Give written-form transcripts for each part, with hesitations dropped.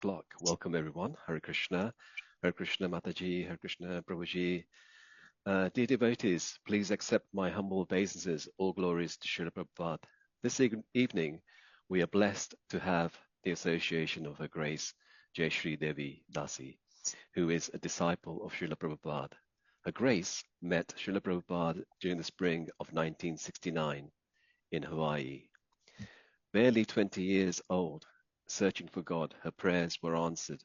o'clock. Welcome everyone. Hare Krishna Mataji, Hare Krishna Prabhuji. Dear devotees, please accept my humble obeisances. All glories to Srila Prabhupada. This evening, we are blessed to have the association of Her Grace Jayasri Devi Dasi, who is a disciple of Srila Prabhupada. Her Grace met Srila Prabhupada during the spring of 1969 in Hawaii. Barely 20 years old, searching for God, her prayers were answered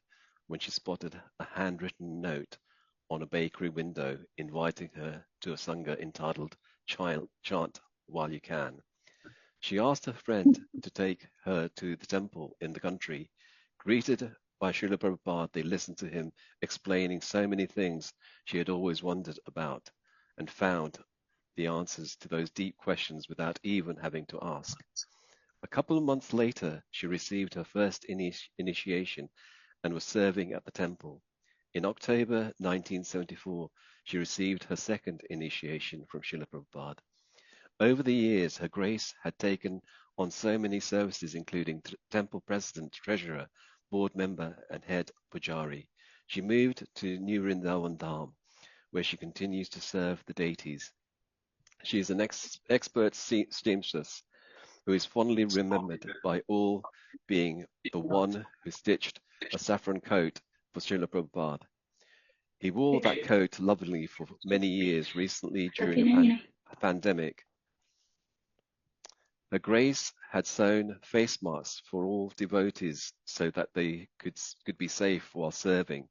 when she spotted a handwritten note on a bakery window inviting her to a sangha entitled Chant While You Can. She asked her friend to take her to the temple in the country. Greeted by Srila Prabhupada, they listened to him explaining so many things she had always wondered about and found the answers to those deep questions without even having to ask. A couple of months later, she received her first initiation and was serving at the temple. In October 1974, she received her second initiation from Srila Prabhupada. Over the years, Her Grace had taken on so many services, including temple president, treasurer, board member, and head pujari. She moved to New Vrindavan Dham, where she continues to serve the deities. She is an expert seamstress who is fondly remembered by all being the one who stitched a saffron coat for Srila Prabhupada. He wore that coat lovingly for many years, recently during a pandemic. Her Grace had sewn face masks for all devotees so that they could be safe while serving.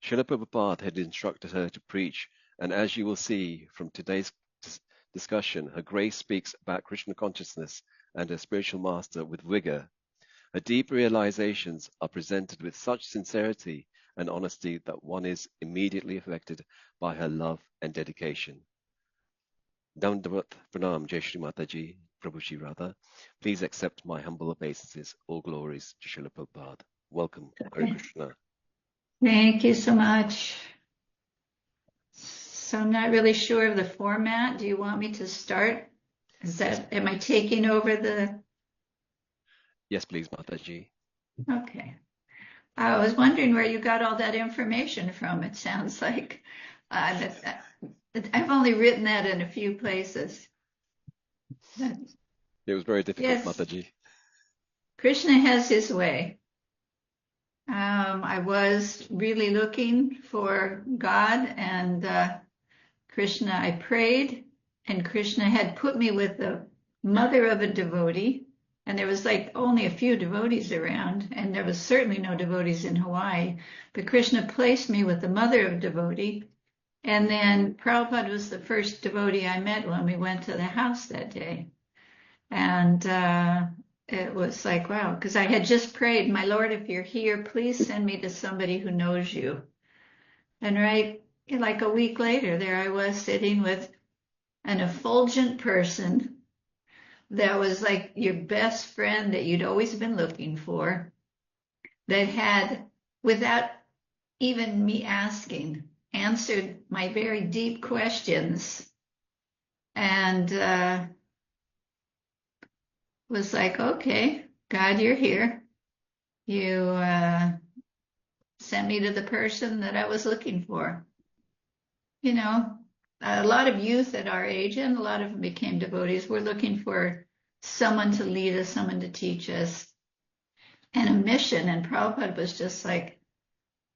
Srila Prabhupada had instructed her to preach, and as you will see from today's discussion, Her Grace speaks about Krishna consciousness and her spiritual master with vigor. Her deep realizations are presented with such sincerity and honesty that one is immediately affected by her love and dedication. Dandavat Pranam Jayasri Mataji, Prabhuji Radha. Please accept my humble obeisances. All glories to Srila Prabhupada. Welcome, Hare Krishna. Thank you so much. So I'm not really sure of the format. Do you want me to start? Am I taking over the? Yes, please, Mataji. Okay. I was wondering where you got all that information from. It sounds like I've only written that in a few places. It was very difficult, yes. Mataji. Krishna has his way. I was really looking for God, and Krishna, I prayed, and Krishna had put me with the mother of a devotee, and there was like only a few devotees around, and there was certainly no devotees in Hawaii, but Krishna placed me with the mother of a devotee, and then Prabhupada was the first devotee I met when we went to the house that day. And it was like, wow, because I had just prayed, my Lord, if you're here, please send me to somebody who knows you. And right, like a week later, there I was sitting with an effulgent person that was like your best friend that you'd always been looking for, that had, without even me asking, answered my very deep questions. And was like, okay, God, you're here. You sent me to the person that I was looking for. You know, a lot of youth at our age, and a lot of them became devotees, we're looking for someone to lead us, someone to teach us, and a mission. And Prabhupada was just like,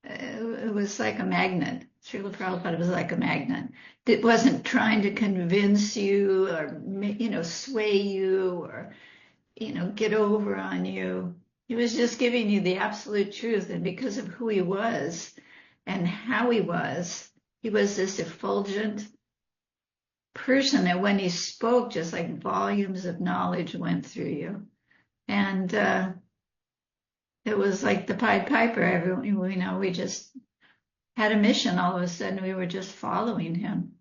it was like a magnet. Srila Prabhupada was like a magnet. It wasn't trying to convince you or, sway you or, get over on you. He was just giving you the absolute truth. And because of who he was and how he was this effulgent person that when he spoke, just like volumes of knowledge went through you. And it was like the Pied Piper. Everyone, we just had a mission. All of a sudden, we were just following him.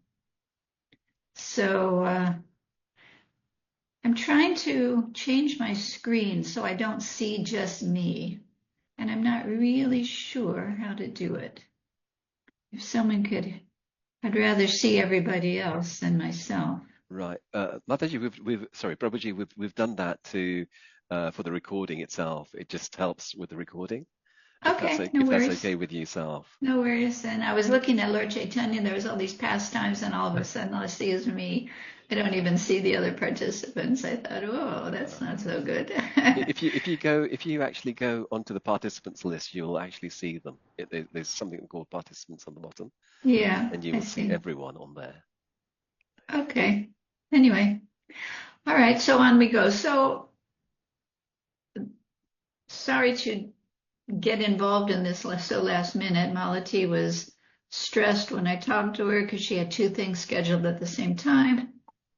So I'm trying to change my screen so I don't see just me. And I'm not really sure how to do it. If someone could, I'd rather see everybody else than myself. Right. Mataji, Prabhuji, we've done that for the recording itself. It just helps with the recording. Okay, no if that's worries. okay with yourself. No worries. And I was looking at Lord Chaitanya, there was all these pastimes, and all of a sudden all I see is me. I don't even see the other participants. I thought, oh, that's not so good. If you actually go onto the participants list, you'll actually see them. There's something called participants on the bottom, Yeah, and you I will see see. everyone on there. Okay. Anyway, all right, so on we go. So sorry to get involved in this so last minute. Malati was stressed when I talked to her because she had two things scheduled at the same time.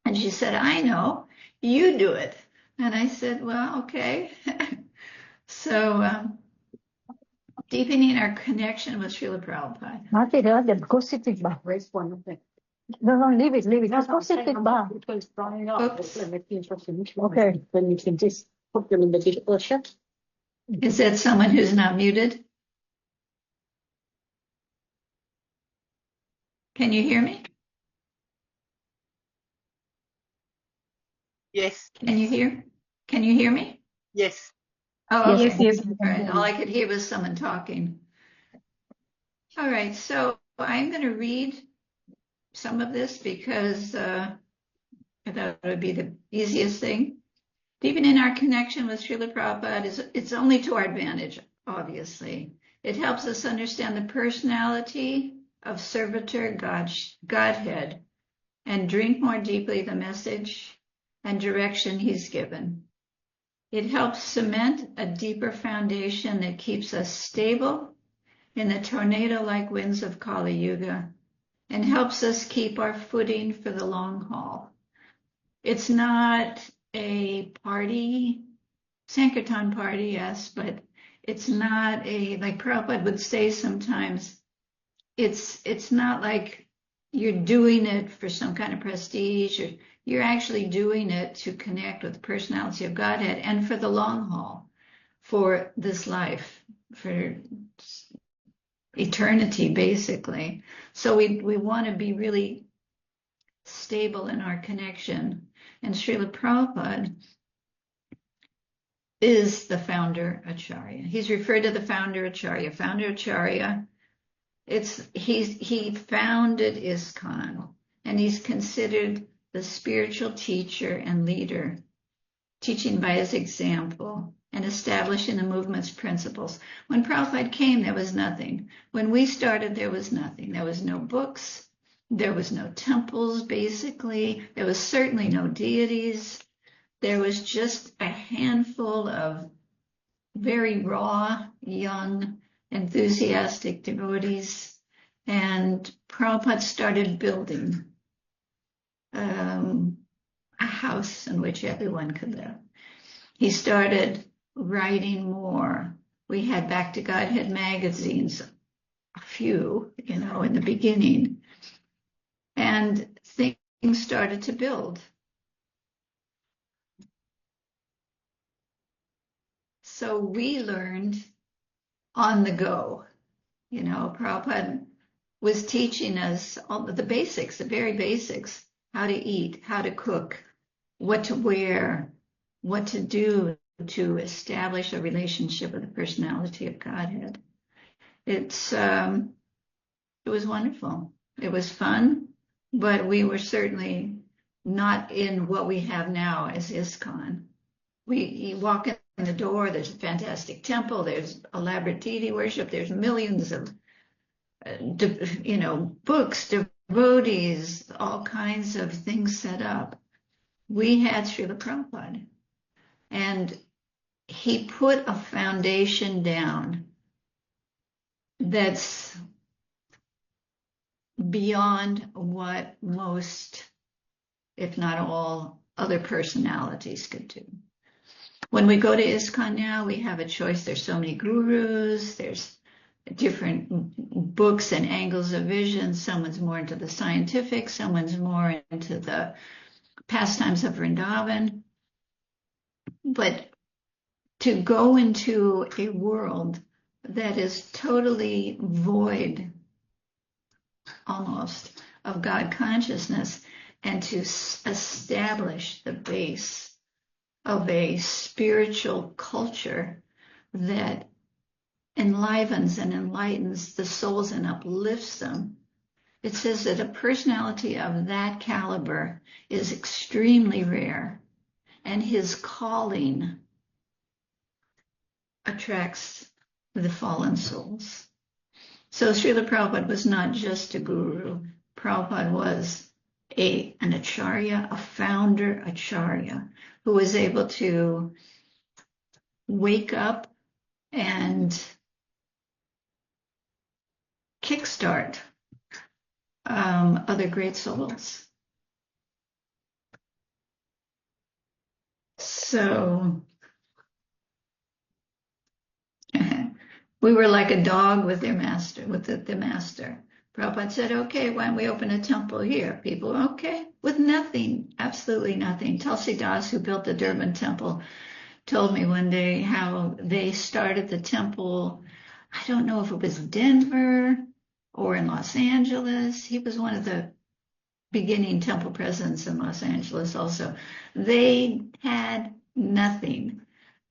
And she said, I know, you do it. And I said, well, okay. So deepening our connection with Srila Prabhupada. Mate, go sit it back. Raise one of them. No, no, leave it, leave it. Just go sit it back. Because drying up. Oops. Okay, then you can just put them in the dishwasher. Is that someone who's not muted? Can you hear me? Yes. Can you hear? Can you hear me? Yes. Oh, okay. Yes, yes. All right. All I could hear was someone talking. All right. So I'm going to read some of this because I thought it would be the easiest thing. Deepening our connection with Srila Prabhupada it's only to our advantage, obviously. It helps us understand the personality of Servitor Godhead and drink more deeply the message and direction he's given. It helps cement a deeper foundation that keeps us stable in the tornado-like winds of Kali Yuga and helps us keep our footing for the long haul. It's not a party, Sankirtan party, yes, but it's not like Prabhupada would say sometimes, it's not like you're doing it for some kind of prestige, or you're actually doing it to connect with the personality of Godhead and for the long haul, for this life, for eternity, basically. So we want to be really stable in our connection. And Srila Prabhupada is the founder Acharya. He's referred to the founder Acharya. Founder Acharya, he founded ISKCON, and he's considered the spiritual teacher and leader, teaching by his example and establishing the movement's principles. When Prabhupada came, there was nothing. When we started, there was nothing. There was no books. There was no temples, basically. There was certainly no deities. There was just a handful of very raw, young, enthusiastic devotees. And Prabhupada started building a house in which everyone could live. He started writing more. We had Back to Godhead magazines, a few, in the beginning. And things started to build. So we learned on the go. Prabhupada was teaching us all the basics, the very basics, how to eat, how to cook, what to wear, what to do to establish a relationship with the personality of Godhead. It was wonderful. It was fun, but we were certainly not in what we have now as ISKCON. You walk in the door, there's a fantastic temple, there's elaborate deity worship, there's millions of books, devotees, all kinds of things set up. We had Srila Prabhupada, and he put a foundation down that's beyond what most, if not all, other personalities could do. When we go to ISKCON now, we have a choice. There's so many gurus, there's different books and angles of vision. Someone's more into the scientific, someone's more into the pastimes of Vrindavan. But to go into a world that is totally void, almost, of God consciousness, and to establish the base of a spiritual culture that enlivens and enlightens the souls and uplifts them. It says that a personality of that caliber is extremely rare, and his calling attracts the fallen souls. So Srila Prabhupada was not just a guru. Prabhupada was an acharya, a founder acharya, who was able to wake up and kickstart other great souls. So we were like a dog with their master, with the master. Prabhupada said, okay, why don't we open a temple here? People, okay, with nothing, absolutely nothing. Tulsi Das, who built the Durban temple, told me one day how they started the temple. I don't know if it was Denver or in Los Angeles. He was one of the beginning temple presidents in Los Angeles also. They had nothing.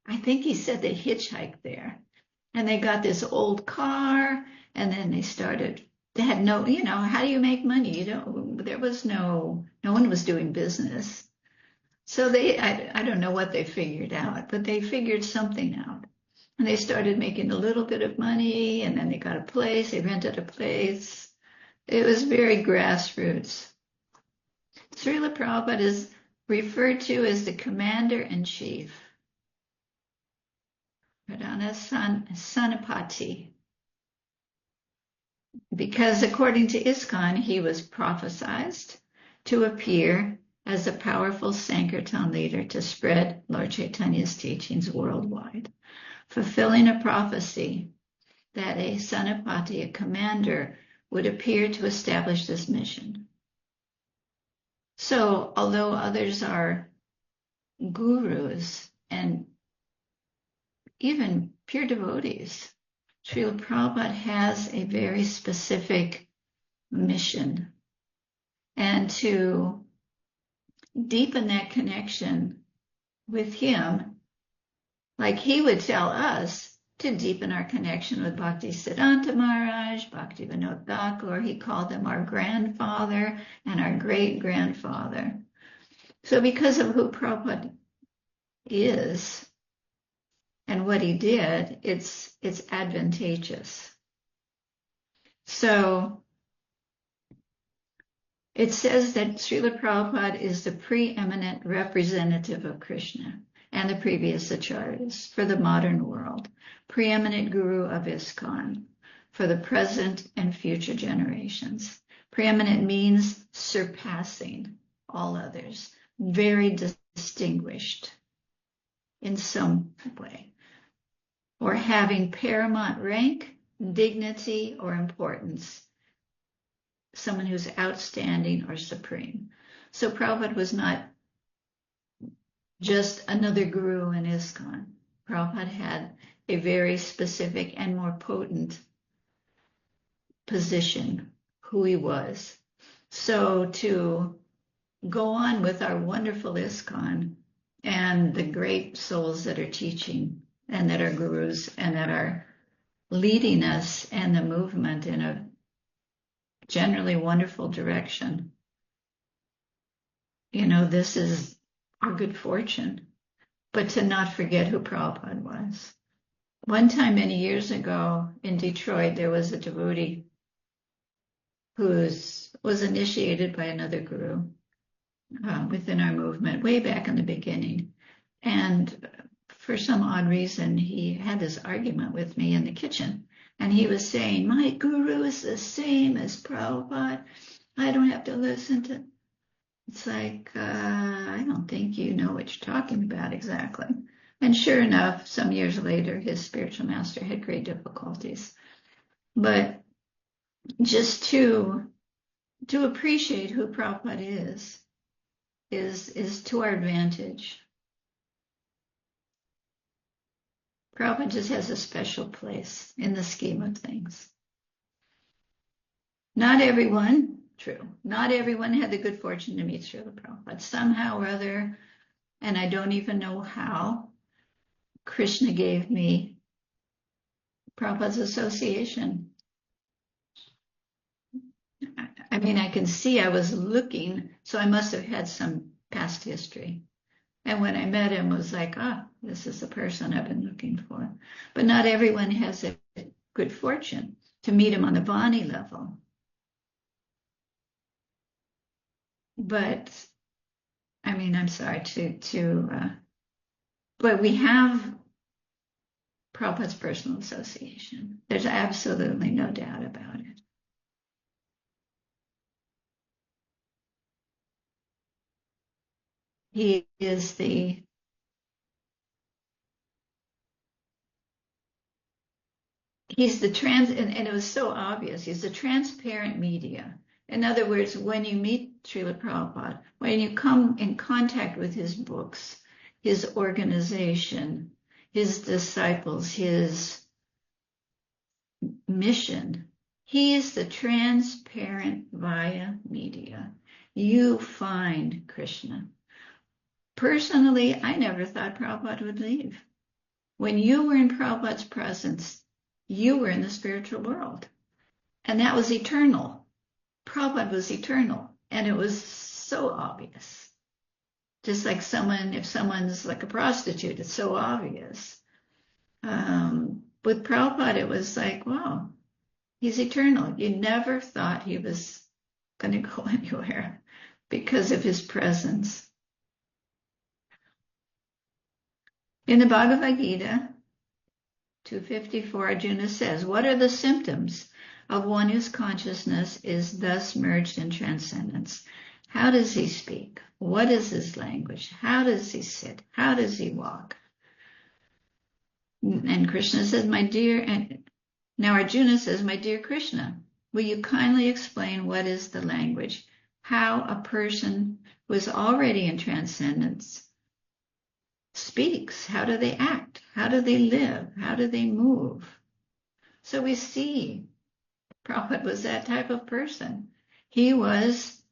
I think he said they hitchhiked there. And they got this old car, and then they had no, how do you make money? There was no one was doing business. So I don't know what they figured out, but they figured something out. And they started making a little bit of money, and then they got a place, they rented a place. It was very grassroots. Srila Prabhupada is referred to as the commander-in-chief. Pradhana Sanapati. Because according to ISKCON, he was prophesied to appear as a powerful Sankirtan leader to spread Lord Chaitanya's teachings worldwide, fulfilling a prophecy that a Sanapati, a commander, would appear to establish this mission. So, although others are gurus and even pure devotees, Srila Prabhupada has a very specific mission, and to deepen that connection with him, like he would tell us to deepen our connection with Bhakti Siddhanta Maharaj, Bhakti Vinod Thakur. He called them our grandfather and our great-grandfather. So because of who Prabhupada is and what he did, it's advantageous. So it says that Srila Prabhupada is the preeminent representative of Krishna and the previous acharyas for the modern world, preeminent guru of ISKCON for the present and future generations. Preeminent means surpassing all others, very distinguished in some way, or having paramount rank, dignity, or importance. Someone who's outstanding or supreme. So Prabhupada was not just another guru in ISKCON. Prabhupada had a very specific and more potent position, who he was. So to go on with our wonderful ISKCON and the great souls that are teaching and that are gurus and that are leading us and the movement in a generally wonderful direction. This is our good fortune, but to not forget who Prabhupada was. One time many years ago in Detroit, there was a devotee who was initiated by another guru within our movement way back in the beginning. And for some odd reason, he had this argument with me in the kitchen. And he was saying, my guru is the same as Prabhupada. I don't have to listen to. It's like, I don't think you know what you're talking about exactly. And sure enough, some years later, his spiritual master had great difficulties. But just to appreciate who Prabhupada is to our advantage. Prabhupada just has a special place in the scheme of things. Not everyone had the good fortune to meet Srila Prabhupada. Somehow or other, and I don't even know how, Krishna gave me Prabhupada's association. I mean, I can see I was looking, so I must have had some past history. And when I met him, it was like, this is the person I've been looking for. But not everyone has a good fortune to meet him on the Vani level. But, I mean, I'm sorry but we have Prabhupada's personal association. There's absolutely no doubt about it. He is he's the and it was so obvious, he's the transparent media. In other words, when you meet Srila Prabhupada, when you come in contact with his books, his organization, his disciples, his mission, he is the transparent via media. You find Krishna. Personally, I never thought Prabhupada would leave. When you were in Prabhupada's presence, you were in the spiritual world. And that was eternal. Prabhupada was eternal. And it was so obvious. Just like if someone's like a prostitute, it's so obvious. With Prabhupada, it was like, wow, he's eternal. You never thought he was going to go anywhere because of his presence. In the Bhagavad Gita, 254, Arjuna says, what are the symptoms of one whose consciousness is thus merged in transcendence? How does he speak? What is his language? How does he sit? How does he walk? And Krishna says, now Arjuna says, my dear Krishna, will you kindly explain what is the language? How a person who is already in transcendence speaks. How do they act? How do they live? How do they move? So we see Prabhupada was that type of person. He was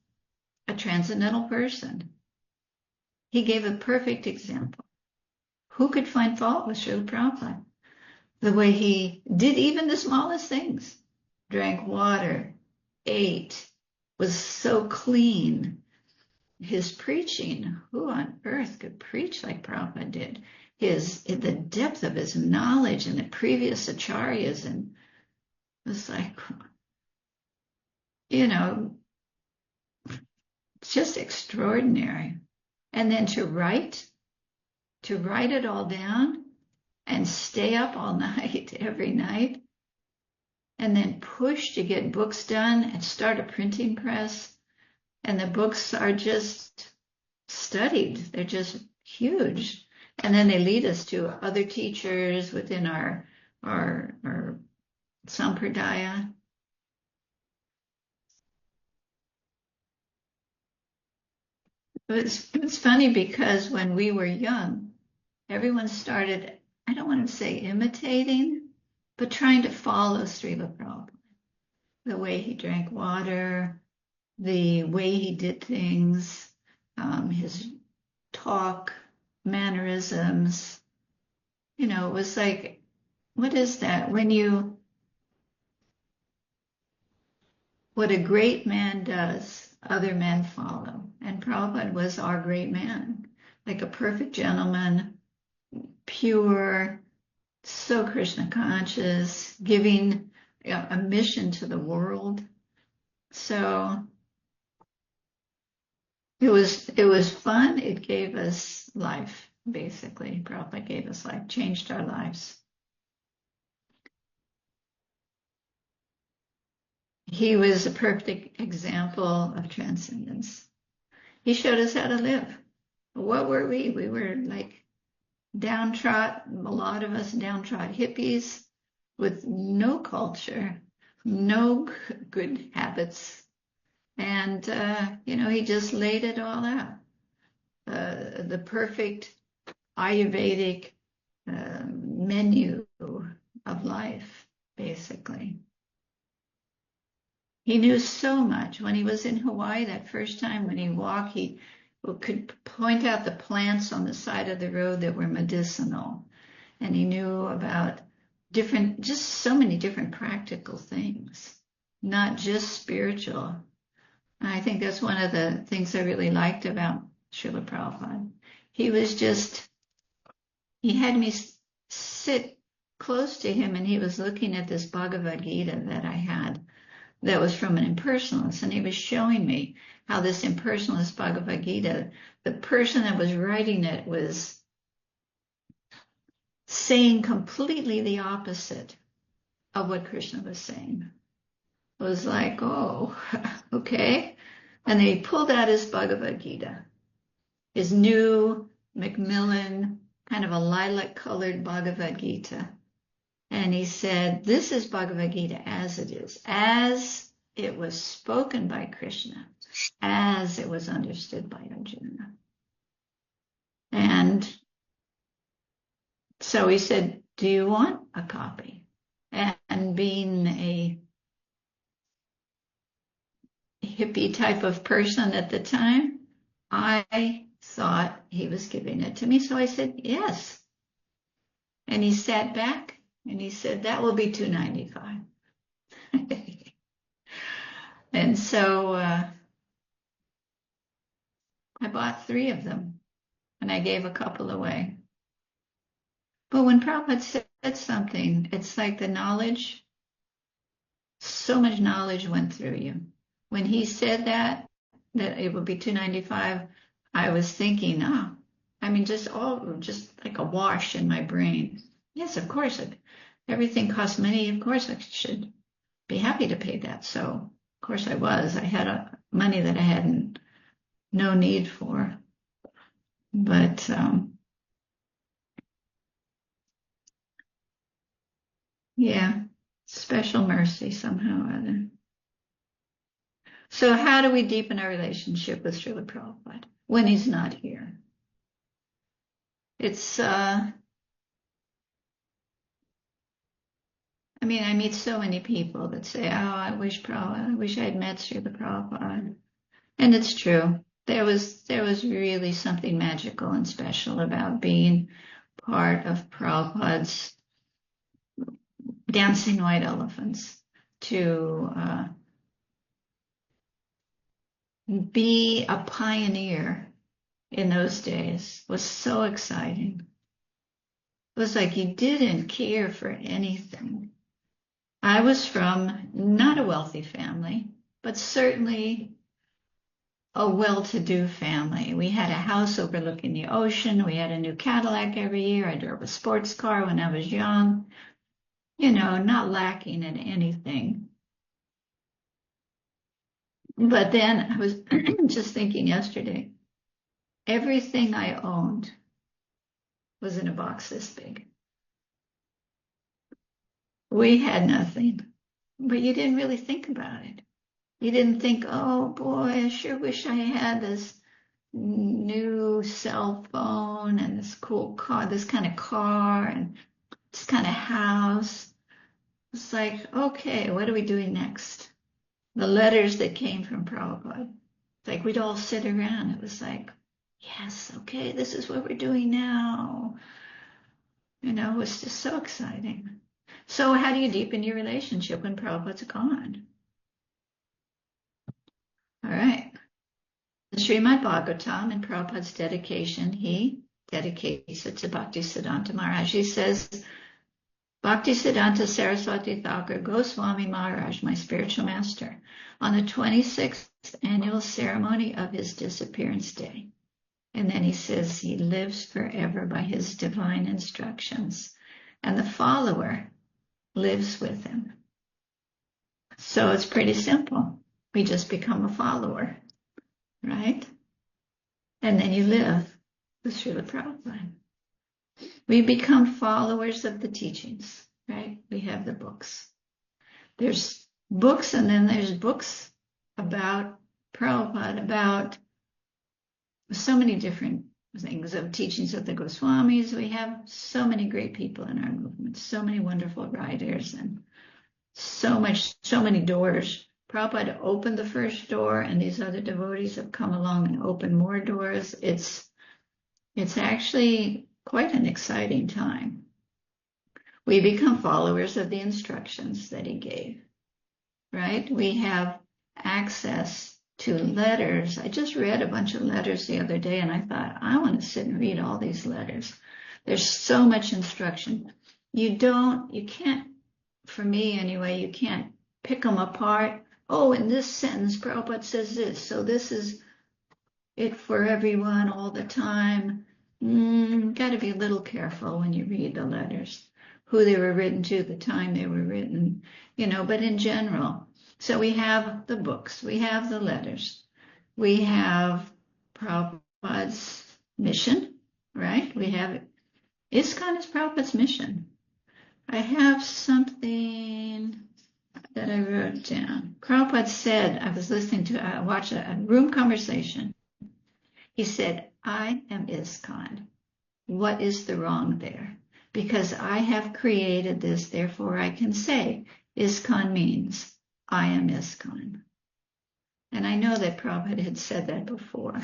a transcendental person. He gave a perfect example. Who could find fault with Srila Prabhupada? The way he did even the smallest things. Drank water, ate, was so clean. His preaching, who on earth could preach like Prabhupada did? The depth of his knowledge and the previous acharyas, and it was like, it's just extraordinary. And then to write it all down and stay up all night, every night, and then push to get books done and start a printing press. And the books are just studied. They're just huge. And then they lead us to other teachers within our sampradaya. It's funny because when we were young, everyone started, I don't want to say imitating, but trying to follow Srila Prabhupada. The way he drank water, the way he did things, his talk, mannerisms. It was like, what is that? What a great man does, other men follow. And Prabhupada was our great man, like a perfect gentleman, pure, so Krishna conscious, giving a mission to the world. So it was fun. It gave us life, basically. Prabhupada gave us life, changed our lives. He was a perfect example of transcendence. He showed us how to live. What were we? We were like downtrodden, a lot of us downtrodden hippies with no culture, no good habits. And, he just laid it all out. The perfect Ayurvedic menu of life, basically. He knew so much. When he was in Hawaii that first time, when he walked, he could point out the plants on the side of the road that were medicinal. And he knew about different, just so many different practical things, not just spiritual. And I think that's one of the things I really liked about Srila Prabhupada. He had me sit close to him, and he was looking at this Bhagavad Gita that I had that was from an impersonalist, and he was showing me how this impersonalist Bhagavad Gita, the person that was writing it was saying completely the opposite of what Krishna was saying. It was like, oh, okay. And then he pulled out his Bhagavad Gita, his new Macmillan, kind of a lilac-colored Bhagavad Gita. And he said, this is Bhagavad Gita as it is, as it was spoken by Krishna, as it was understood by Arjuna. And so he said, do you want a copy? And being a hippie type of person at the time, I thought he was giving it to me. So I said, yes. And he sat back and he said, that will be $2.95. And so I bought 3 of them and I gave a couple away. But when Prabhupada said something, it's like the knowledge, so much knowledge went through you. When he said that it would be $2.95, I was thinking, just like a wash in my brain. Yes, of course, everything costs money. Of course, I should be happy to pay that. So, of course, I was. I had money that I had no need for. But yeah, special mercy somehow or other. So how do we deepen our relationship with Srila Prabhupada when he's not here? It's, I meet so many people that say, I wish I had met Srila Prabhupada. And it's true. There was really something magical and special about being part of Prabhupada's dancing white elephants. To be a pioneer in those days was so exciting. It was like you didn't care for anything. I was from not a wealthy family, but certainly a well-to-do family. We had a house overlooking the ocean. We had a new Cadillac every year. I drove a sports car when I was young, not lacking in anything. But then I was just thinking yesterday, everything I owned was in a box this big. We had nothing, but you didn't really think about it. You didn't think, oh boy, I sure wish I had this new cell phone and this cool car, this kind of car and this kind of house. It's like, okay, what are we doing next? The letters that came from Prabhupada. It's like we'd all sit around. It was like, yes, okay, this is what we're doing now. It was just so exciting. So how do you deepen your relationship when Prabhupada's gone? All right. The Srimad Bhagavatam in Prabhupada's dedication, he dedicates it to Bhaktisiddhanta Maharaj. He says, Bhaktisiddhanta Saraswati Thakur Goswami Maharaj, my spiritual master, on the 26th annual ceremony of his disappearance day. And then he says he lives forever by his divine instructions. And the follower lives with him. So it's pretty simple. We just become a follower, right? And then you live with Srila Prabhupada. We become followers of the teachings, right? We have the books. There's books, and then there's books about Prabhupada, about so many different things of teachings of the Goswamis. We have so many great people in our movement, so many wonderful writers, and so many doors. Prabhupada opened the first door, and these other devotees have come along and opened more doors. It's actually quite an exciting time. We become followers of the instructions that he gave, right? We have access to letters. I just read a bunch of letters the other day and I thought, I want to sit and read all these letters. There's so much instruction. You can't, for me anyway, you can't pick them apart. Oh, in this sentence, Prabhupada says this, so this is it for everyone all the time. Got to be a little careful when you read the letters, who they were written to, the time they were written, but in general. So we have the books, we have the letters, we have Prabhupada's mission, right? We have ISKCON is Prabhupada's mission. I have something that I wrote down. Prabhupada said, I was listening to, watch a room conversation. He said, I am ISKCON. What is the wrong there? Because I have created this, therefore I can say ISKCON means I am ISKCON. And I know that Prabhupada had said that before.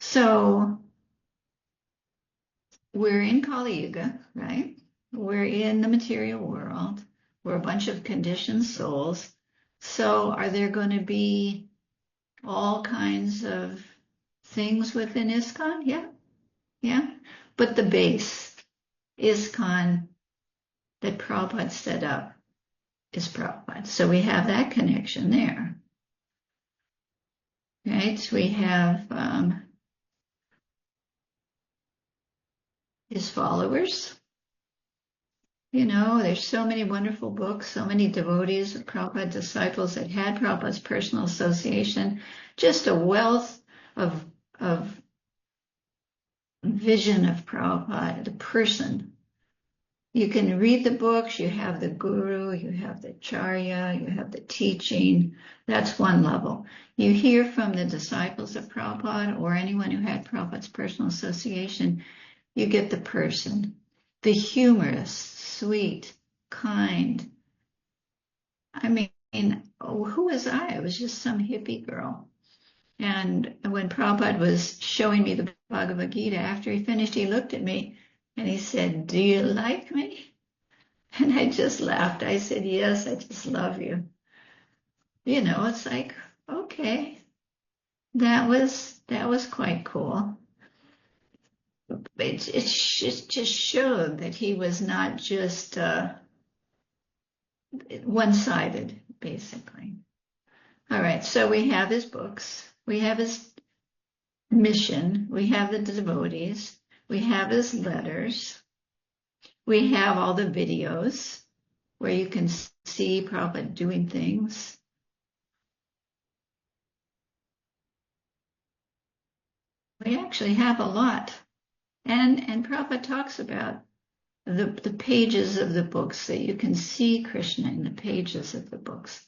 So we're in Kali Yuga, right? We're in the material world. We're a bunch of conditioned souls. So are there going to be all kinds of things within ISKCON? Yeah. But the base, ISKCON, that Prabhupada set up is Prabhupada. So we have that connection there. Right? So we have his followers. There's so many wonderful books, so many devotees of Prabhupada disciples that had Prabhupada's personal association, just a wealth of vision of Prabhupada, the person. You can read the books, you have the guru, you have the charya, you have the teaching. That's one level. You hear from the disciples of Prabhupada or anyone who had Prabhupada's personal association, you get the person, the humorous, sweet, kind. I mean, who was I? I was just some hippie girl. And when Prabhupada was showing me the Bhagavad Gita, after he finished, he looked at me and he said, do you like me? And I just laughed. I said, yes, I just love you. It's like, okay, that was quite cool. It just showed that he was not just one-sided, basically. All right, so we have his books, we have his mission, we have the devotees, we have his letters, we have all the videos where you can see Prabhupada doing things. We actually have a lot. And Prabhupada talks about the pages of the books, that you can see Krishna in the pages of the books.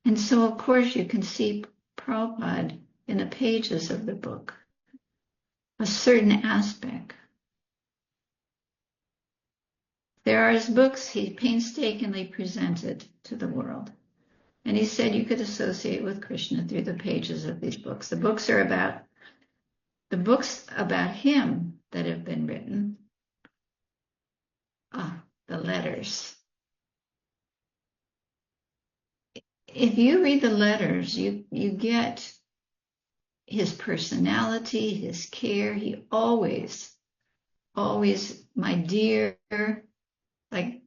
And so, of course, you can see Prabhupada in the pages of the book, a certain aspect. There are his books he painstakingly presented to the world. And he said you could associate with Krishna through the pages of these books. The books about him that have been written. The letters. If you read the letters, you get his personality, his care. He always, my dear, like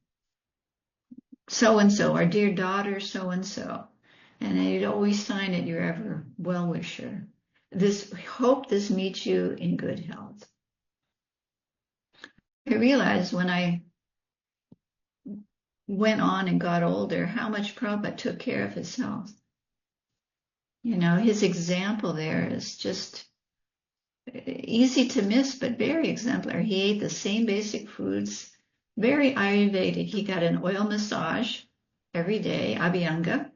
so-and-so, our dear daughter, so-and-so. And he'd always sign it, your ever well-wisher. Hope this meets you in good health. I realized when I went on and got older, how much Prabhupada took care of his health. His example there is just easy to miss, but very exemplary. He ate the same basic foods, very Ayurvedic. He got an oil massage every day, Abhyanga.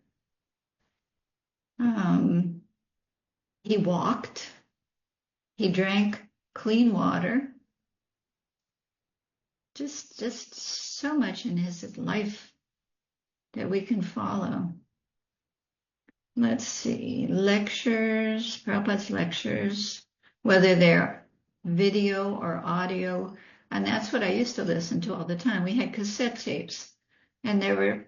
He walked. He drank clean water. Just so much in his life that we can follow. Let's see, lectures, Prabhupada's lectures, whether they're video or audio. And that's what I used to listen to all the time. We had cassette tapes, and there were,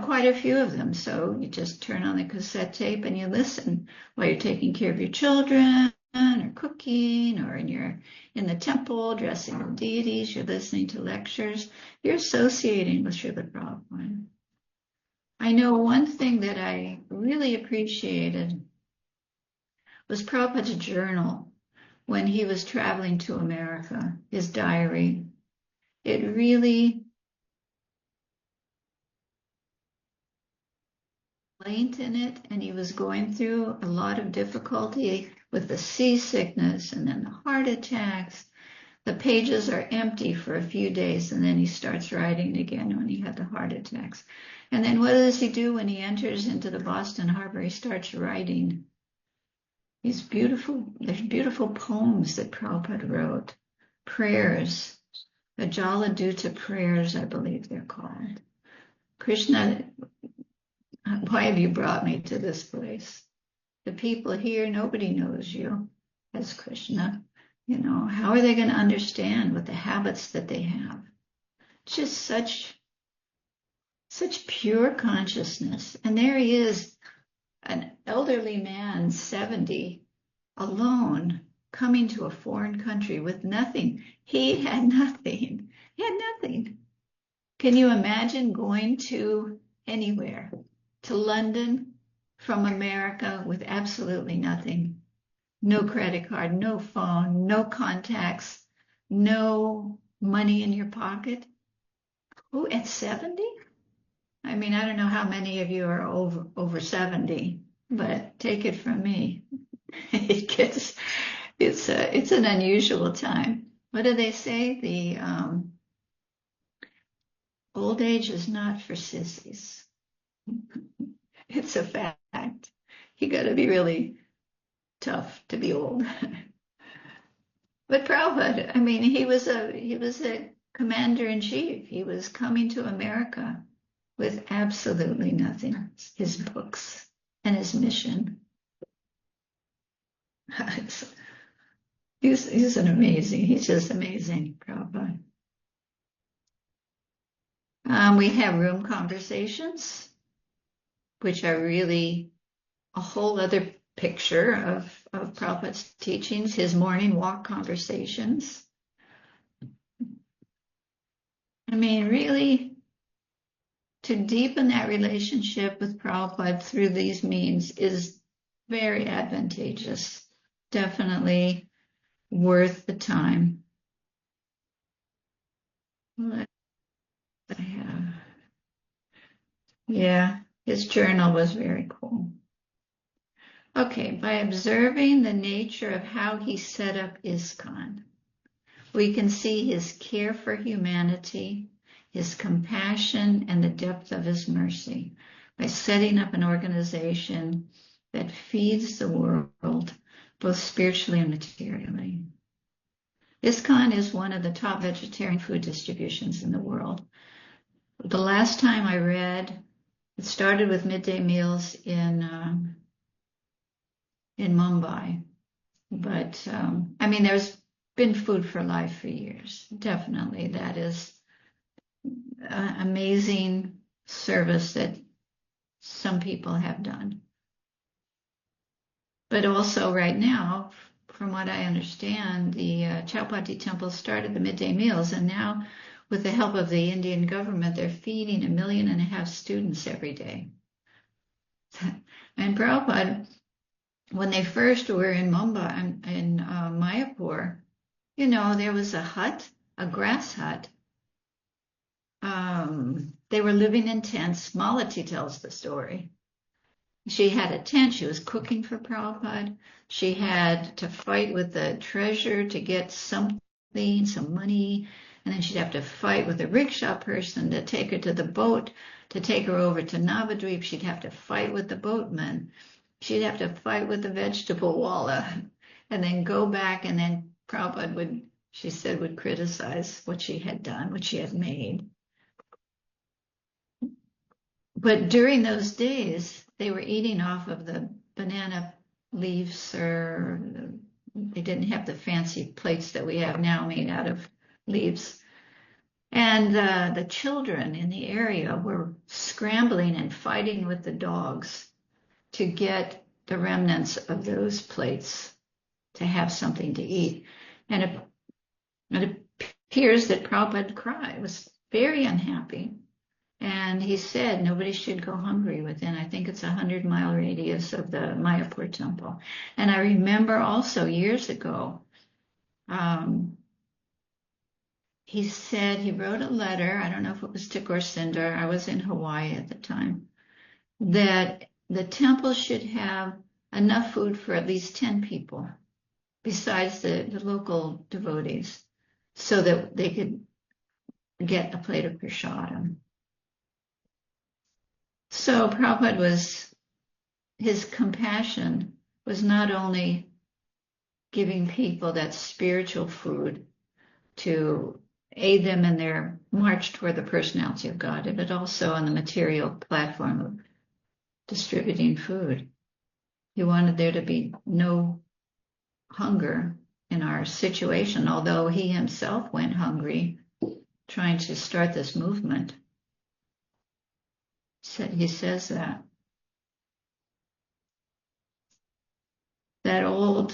quite a few of them. So you just turn on the cassette tape and you listen while you're taking care of your children or cooking, or in the temple dressing the deities, you're listening to lectures, you're associating with Srila Prabhupada. I know one thing that I really appreciated was Prabhupada's journal when he was traveling to America, his diary. It really length in it, and he was going through a lot of difficulty with the seasickness and then the heart attacks. The pages are empty for a few days, and then he starts writing again when he had the heart attacks. And then what does he do when he enters into the Boston Harbor? He starts writing these there's beautiful poems that Prabhupada wrote, prayers, the Jaladuta prayers, I believe they're called. Krishna, why have you brought me to this place? The people here, nobody knows you as Krishna. How are they going to understand what the habits that they have? Just such pure consciousness. And there he is, an elderly man, 70, alone, coming to a foreign country with nothing. He had nothing. He had nothing. Can you imagine going to anywhere, to London from America with absolutely nothing? No credit card, no phone, no contacts, no money in your pocket. Oh, at 70? I mean, I don't know how many of you are over 70, but take it from me. It's an unusual time. What do they say? The old age is not for sissies. It's a fact. You got to be really tough to be old. But Prabhupada, I mean, he was a commander in chief. He was coming to America with absolutely nothing. His books and his mission. He's just amazing, Prabhupada. We have room conversations, which are really a whole other picture of Prabhupada's teachings, his morning walk conversations. I mean, really, to deepen that relationship with Prabhupada through these means is very advantageous. Definitely worth the time. What I have. Yeah, his journal was very cool. Okay, by observing the nature of how he set up ISKCON, we can see his care for humanity, his compassion, and the depth of his mercy by setting up an organization that feeds the world, both spiritually and materially. ISKCON is one of the top vegetarian food distributions in the world. The last time I read, it started with midday meals in Mumbai. But, I mean, there's been food for life for years. Definitely. That is an amazing service that some people have done. But also right now, from what I understand, the Chowpatty Temple started the midday meals, and now with the help of the Indian government, they're feeding 1.5 million students every day. And Prabhupada, when they first were in Mumbai, in Mayapur, there was a hut, a grass hut. They were living in tents. Malati tells the story. She had a tent. She was cooking for Prabhupada. She had to fight with the treasurer to get something, some money. And then she'd have to fight with a rickshaw person to take her to the boat, to take her over to Navadvip. She'd have to fight with the boatman. She'd have to fight with the vegetable walla, and then go back, and then Prabhupada would criticize what she had done, what she had made. But during those days, they were eating off of the banana leaves, or they didn't have the fancy plates that we have now made out of leaves. And the children in the area were scrambling and fighting with the dogs to get the remnants of those plates to have something to eat. And it appears that Prabhupada was very unhappy. And he said nobody should go hungry within, I think it's a 100-mile radius of the Mayapur temple. And I remember also years ago, he said he wrote a letter, I don't know if it was to Gorsinder, I was in Hawaii at the time, that the temple should have enough food for at least 10 people, besides the local devotees, so that they could get a plate of prasadam. So Prabhupada his compassion was not only giving people that spiritual food to aid them in their march toward the personality of God, but also on the material platform of distributing food. He wanted there to be no hunger in our situation, although he himself went hungry trying to start this movement. He says that old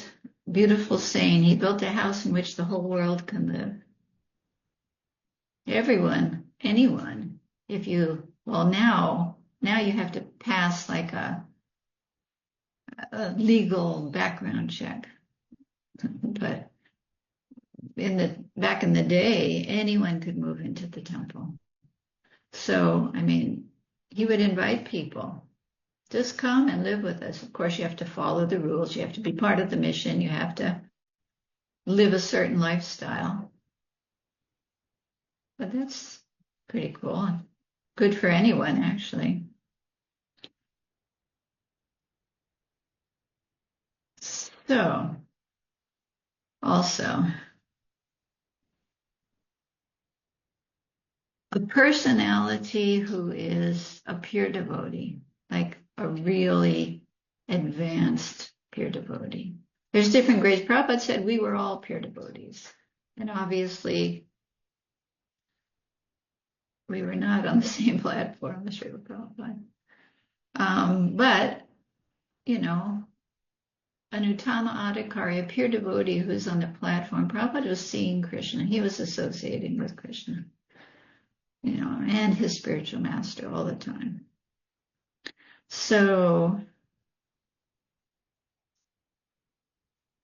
beautiful saying, he built a house in which the whole world can live. Everyone, anyone, now you have to pass like a legal background check. But back in the day, anyone could move into the temple. So, I mean, he would invite people, just come and live with us. Of course, you have to follow the rules. You have to be part of the mission. You have to live a certain lifestyle. But that's pretty cool. Good for anyone, actually. So, also, a personality who is a pure devotee, like a really advanced pure devotee. There's different grades. Prabhupada said we were all pure devotees. And obviously, we were not on the same platform as Srila Prabhupada. But, an Uttama Adhikari, a pure devotee who's on the platform, Prabhupada was seeing Krishna. He was associating with Krishna, and his spiritual master all the time. So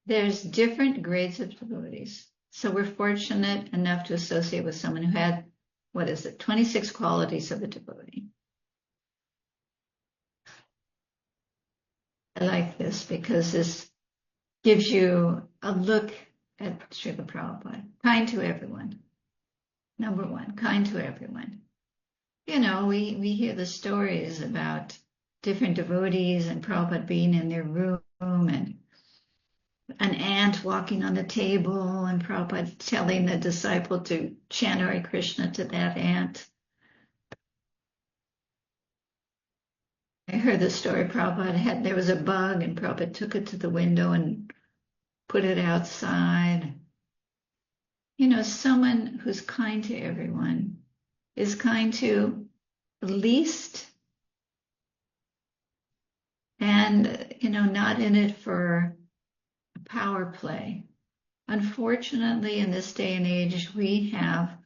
there's different grades of devotees. So we're fortunate enough to associate with someone who had, 26 qualities of a devotee. I like this because this gives you a look at Srila Prabhupada. Kind to everyone. Number one, kind to everyone. We hear the stories about different devotees and Prabhupada being in their room and an ant walking on the table and Prabhupada telling the disciple to chant Hare Krishna to that ant. I heard the story Prabhupada there was a bug and Prabhupada took it to the window and put it outside. Someone who's kind to everyone is kind to the least and, not in it for a power play. Unfortunately, in this day and age, we have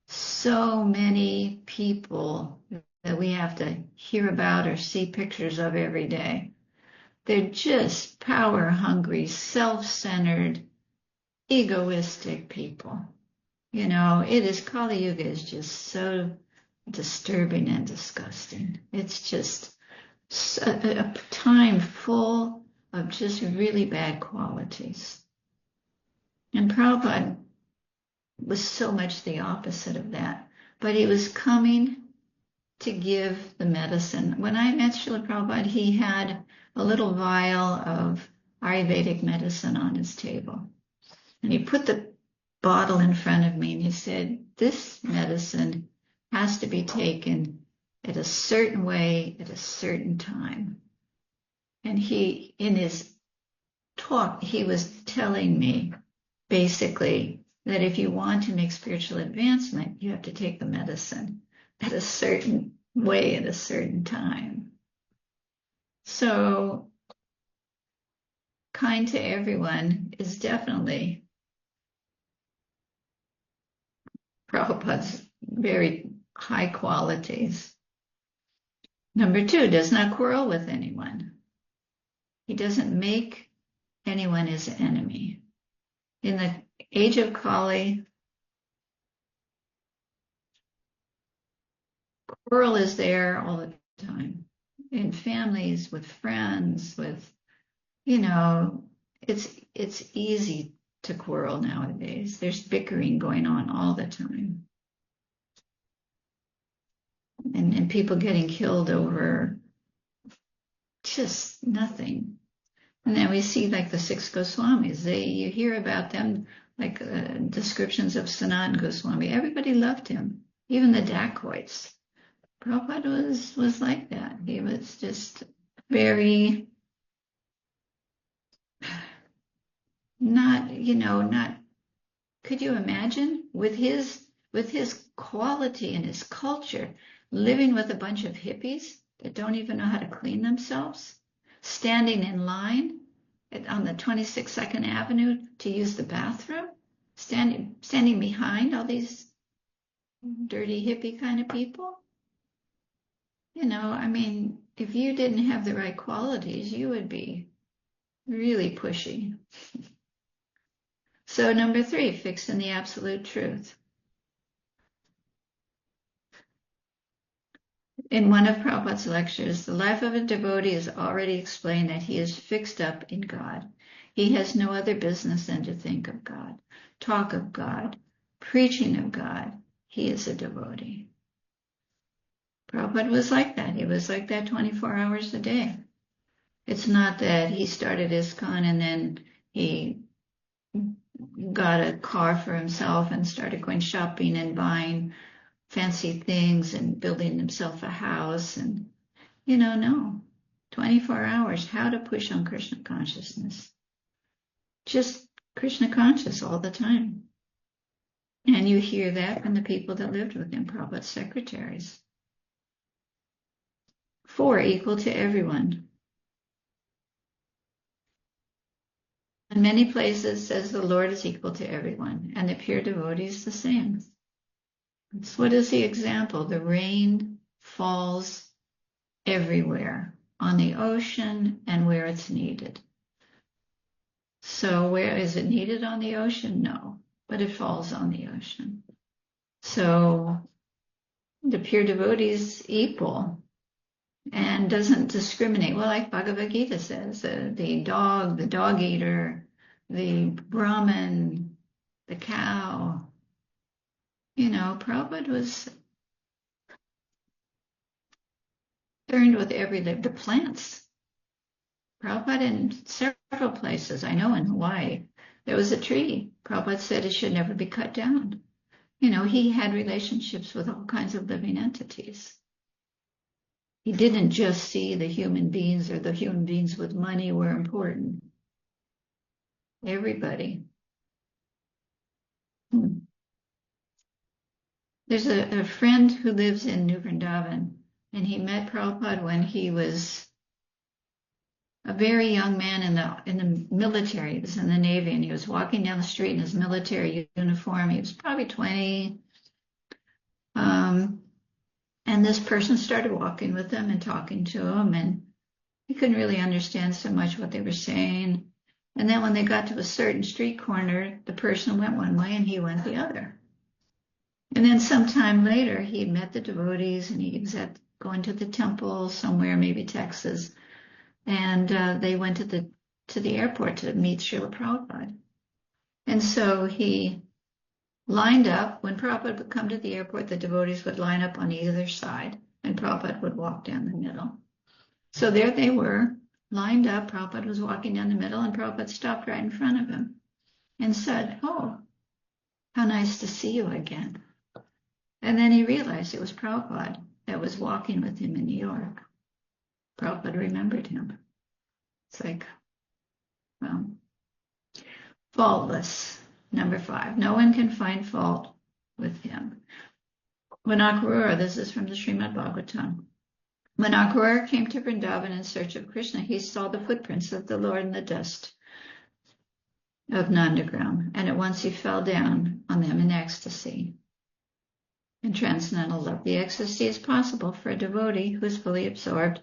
so many people that we have to hear about or see pictures of every day. They're just power hungry, self-centered, egoistic people. Kali Yuga is just so disturbing and disgusting. It's just a time full of just really bad qualities. And Prabhupada was so much the opposite of that. But he was coming to give the medicine. When I met Srila Prabhupada, he had a little vial of Ayurvedic medicine on his table. And he put the bottle in front of me and he said, this medicine has to be taken at a certain way at a certain time. And in his talk, he was telling me basically that if you want to make spiritual advancement, you have to take the medicine at a certain way at a certain time. So kind to everyone is definitely Prabhupada's very high qualities. Number 2, does not quarrel with anyone. He doesn't make anyone his enemy. In the age of Kali, quarrel is there all the time. In families, with friends, with, it's easy to quarrel nowadays. There's bickering going on all the time. And people getting killed over just nothing. And then we see like the 6 Goswamis. You hear about them, like descriptions of Sanatan Goswami. Everybody loved him, even the dacoits. Prabhupada was like that. He was just very not, could you imagine with his quality and his culture, living with a bunch of hippies that don't even know how to clean themselves, standing in line on the 26th 2nd Avenue to use the bathroom, standing behind all these dirty hippie kind of people? If you didn't have the right qualities, you would be really pushy. So number 3, fixed in the absolute truth. In one of Prabhupada's lectures, the life of a devotee is already explained that he is fixed up in God. He has no other business than to think of God, talk of God, preaching of God. He is a devotee. Prabhupada was like that. He was like that 24 hours a day. It's not that he started ISKCON and then he got a car for himself and started going shopping and buying fancy things and building himself a house and, no. 24 hours, how to push on Krishna consciousness. Just Krishna conscious all the time. And you hear that from the people that lived with him, Prabhupada's secretaries. 4, equal to everyone. In many places says the Lord is equal to everyone, and the pure devotee is the same. So what is the example? The rain falls everywhere, on the ocean and where it's needed. So where is it needed on the ocean? No, but it falls on the ocean. So the pure devotee is equal and doesn't discriminate. Well, like Bhagavad Gita says, the dog eater, the Brahmin, the cow. Prabhupada was concerned with the plants. Prabhupada in several places, I know in Hawaii, there was a tree. Prabhupada said it should never be cut down. He had relationships with all kinds of living entities. He didn't just see the human beings or the human beings with money were important. Everybody. There's a friend who lives in New Vrindavan, and he met Prabhupada when he was a very young man in the military. He was in the Navy, and he was walking down the street in his military uniform. He was probably 20. And this person started walking with him and talking to him, and he couldn't really understand so much what they were saying. And then when they got to a certain street corner, the person went one way and he went the other. And then sometime later, he met the devotees, and he was going to the temple somewhere, maybe Texas. And they went to the airport to meet Srila Prabhupada. And so he lined up. When Prabhupada would come to the airport, the devotees would line up on either side, and Prabhupada would walk down the middle. So there they were, lined up. Prabhupada was walking down the middle, and Prabhupada stopped right in front of him and said, "Oh, how nice to see you again." And then he realized it was Prabhupada that was walking with him in New York. Prabhupada remembered him. It's like, well, faultless. Number 5, no one can find fault with him. When Akrura, this is from the Srimad Bhagavatam, when Akrura came to Vrindavan in search of Krishna, he saw the footprints of the Lord in the dust of Nandagram, and at once he fell down on them in ecstasy. In transcendental love, the ecstasy is possible for a devotee who is fully absorbed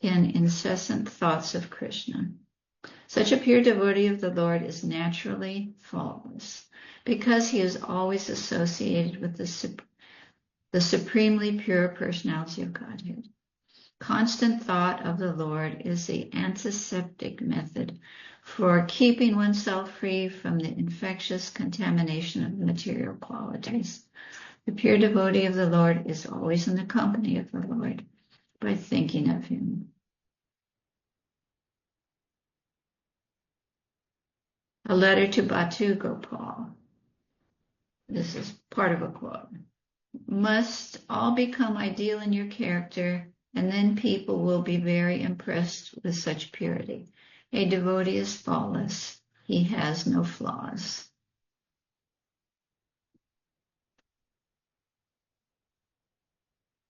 in incessant thoughts of Krishna. Such a pure devotee of the Lord is naturally faultless, because he is always associated with the supremely pure personality of Godhead. Constant thought of the Lord is the antiseptic method for keeping oneself free from the infectious contamination of material qualities. The pure devotee of the Lord is always in the company of the Lord by thinking of him. A letter to Batu Gopal. This is part of a quote. Must all become ideal in your character, and then people will be very impressed with such purity. A devotee is faultless. He has no flaws.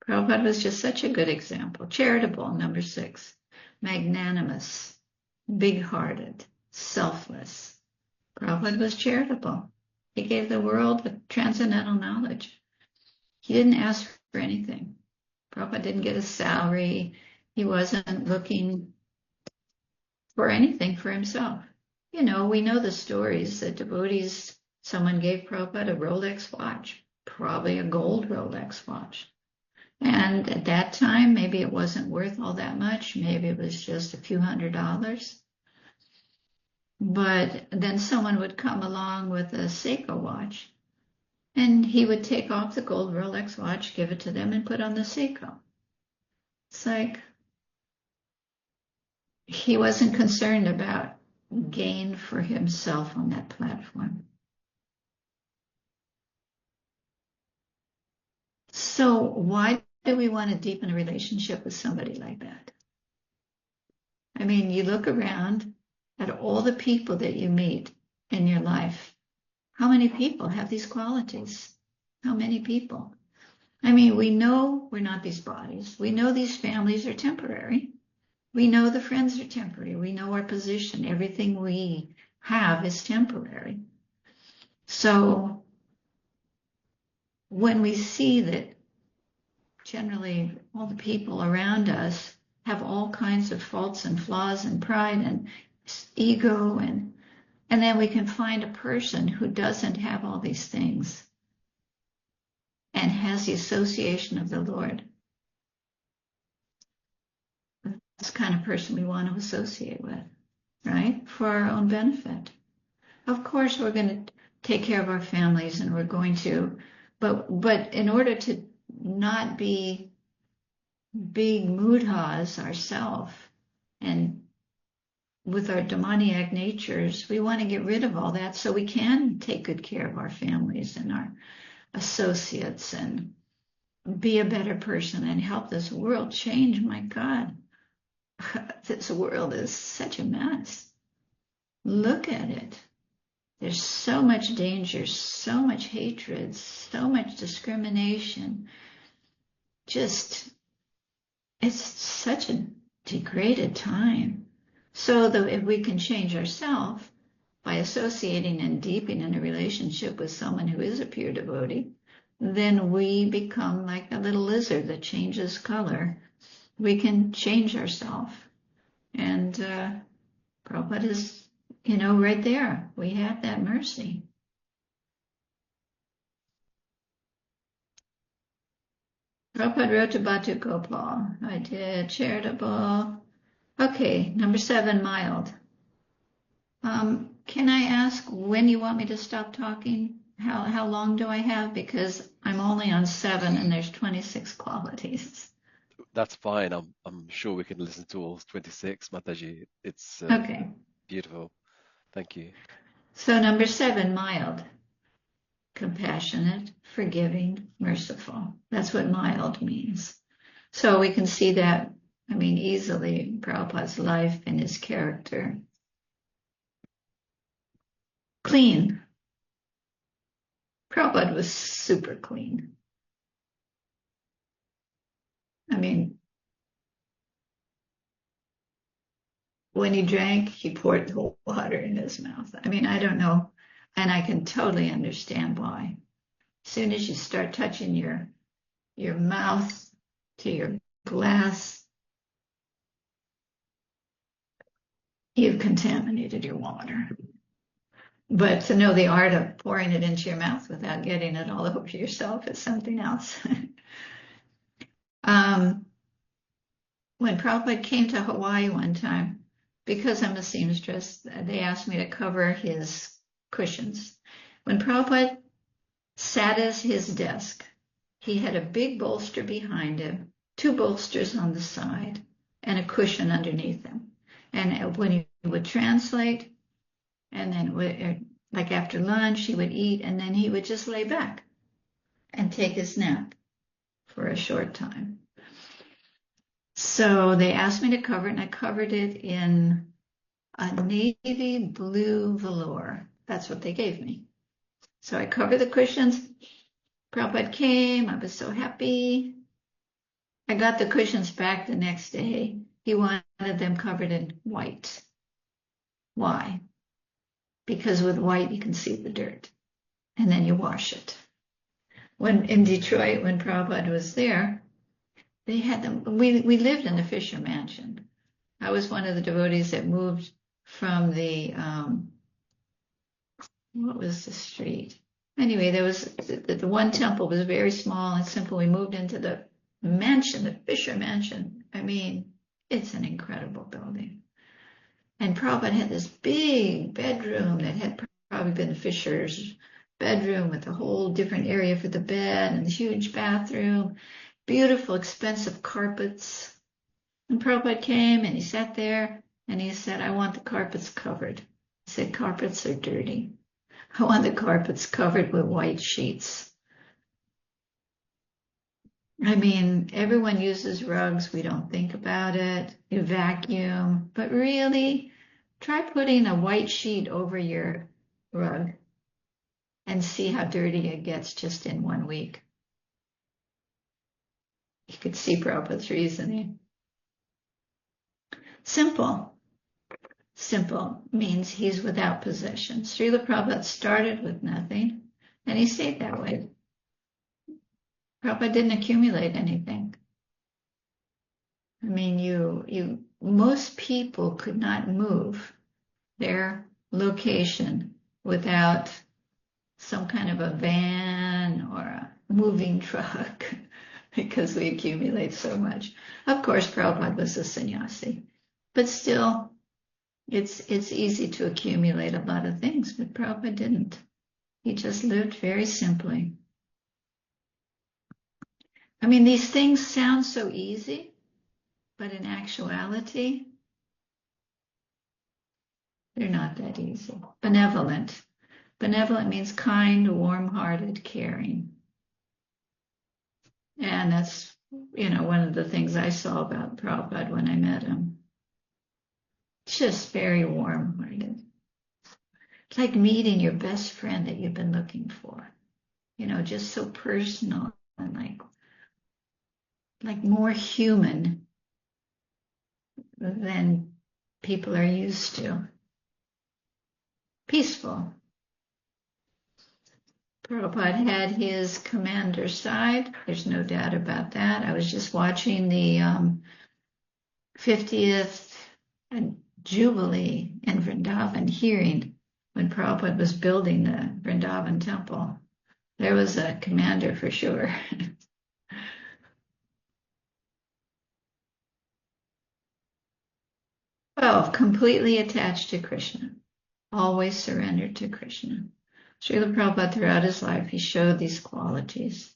Prabhupada was just such a good example. Charitable, number 6. Magnanimous, big-hearted, selfless. Prabhupada was charitable. He gave the world a transcendental knowledge. He didn't ask for anything. Prabhupada didn't get a salary. He wasn't looking for anything for himself. You know, we know the stories that devotees, someone gave Prabhupada a Rolex watch, probably a gold Rolex watch. And at that time, maybe it wasn't worth all that much. Maybe it was just a few $100s. But then someone would come along with a Seiko watch, and he would take off the gold Rolex watch, give it to them, and put on the Seiko. It's like he wasn't concerned about gain for himself on that platform. So why do we want to deepen a relationship with somebody like that? I mean, you look around at all the people that you meet in your life. How many people have these qualities? How many people? I mean, we know we're not these bodies. We know these families are temporary. We know the friends are temporary. We know our position. Everything we have is temporary. So when we see that generally all the people around us have all kinds of faults and flaws and pride and ego, and then we can find a person who doesn't have all these things and has the association of the Lord. That's the kind of person we want to associate with, right? For our own benefit. Of course, we're going to take care of our families, and we're going to, but in order to not be big mudhas ourselves, and with our demoniac natures, we want to get rid of all that so we can take good care of our families and our associates and be a better person and help this world change. My God, this world is such a mess. Look at it. There's so much danger, so much hatred, so much discrimination. Just, it's such a degraded time. So that if we can change ourselves by associating and deepening a relationship with someone who is a pure devotee, then we become like a little lizard that changes color. We can change ourselves. And Prabhupada is, right there. We have that mercy. Prabhupada wrote to Batu Gopal. I did charitable. Okay, number 7, mild. Can I ask when you want me to stop talking? How long do I have? Because I'm only on 7 and there's 26 qualities. That's fine. I'm sure we can listen to all 26, Mataji. It's Okay. beautiful. Thank you. So number 7, mild. Compassionate, forgiving, merciful. That's what mild means. So we can see that, easily in Prabhupada's life and his character. Clean. Prabhupada was super clean. I mean, when he drank, he poured the water in his mouth. I mean, I don't know. And I can totally understand why. As soon as you start touching your mouth to your glass, you've contaminated your water. But to know the art of pouring it into your mouth without getting it all over yourself is something else. When Prabhupada came to Hawaii one time, because I'm a seamstress, they asked me to cover his cushions. When Prabhupada sat at his desk, he had a big bolster behind him, 2 bolsters on the side, and a cushion underneath him. And when he would translate, and then like after lunch, he would eat, and then he would just lay back and take his nap for a short time. So they asked me to cover it, and I covered it in a navy blue velour. That's what they gave me. So I covered the cushions. Prabhupada came. I was so happy. I got the cushions back the next day. He wanted them covered in white. Why? Because with white, you can see the dirt. And then you wash it. When in Detroit, when Prabhupada was there, they had them. We lived in the Fisher Mansion. I was one of the devotees that moved from the, what was the street? Anyway, there was, the one temple was very small and simple. We moved into the mansion, the Fisher Mansion. I mean, it's an incredible building. And Prabhupada had this big bedroom that had probably been the Fisher's bedroom with a whole different area for the bed and the huge bathroom, beautiful, expensive carpets. And Prabhupada came and he sat there and he said, I want the carpets covered. I said, carpets are dirty. I want the carpets covered with white sheets. I mean, everyone uses rugs. We don't think about it. You vacuum. But really, try putting a white sheet over your rug and see how dirty it gets just in 1 week. You could see Prabhupada's reasoning. Simple. Simple means he's without possession. Srila Prabhupada started with nothing, and he stayed that way. Prabhupada didn't accumulate anything. I mean, most people could not move their location without some kind of a van or a moving truck because we accumulate so much. Of course, Prabhupada was a sannyasi, but still, it's easy to accumulate a lot of things, but Prabhupada didn't. He just lived very simply. I mean, these things sound so easy, but in actuality, they're not that easy. Benevolent. Benevolent means kind, warm-hearted, caring. And that's, one of the things I saw about Prabhupada when I met him. Just very warm-hearted. It's like meeting your best friend that you've been looking for. Just so personal and like more human than people are used to. Peaceful. Prabhupada had his commander side. There's no doubt about that. I was just watching the 50th Jubilee in Vrindavan hearing when Prabhupada was building the Vrindavan temple. There was a commander for sure. Oh, completely attached to Krishna. Always surrendered to Krishna. Srila Prabhupada, throughout his life, he showed these qualities.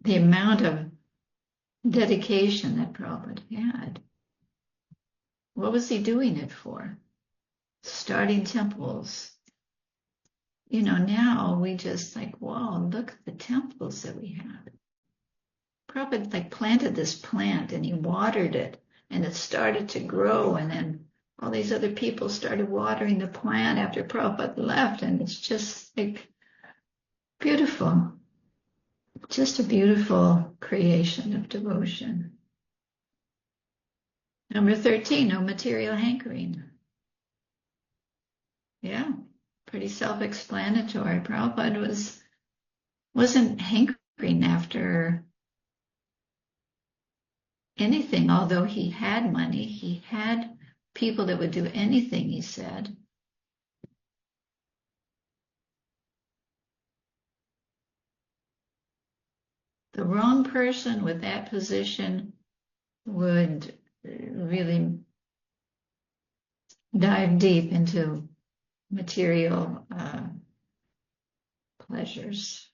The amount of dedication that Prabhupada had. What was he doing it for? Starting temples. Now we just wow, look at the temples that we have. Prabhupada planted this plant and he watered it and it started to grow and then all these other people started watering the plant after Prabhupada left, and it's just like beautiful. Just a beautiful creation of devotion. Number 13, no material hankering. Yeah, pretty self-explanatory. Prabhupada wasn't hankering after anything, although he had money. He had people that would do anything he said. The wrong person with that position would really dive deep into material pleasures.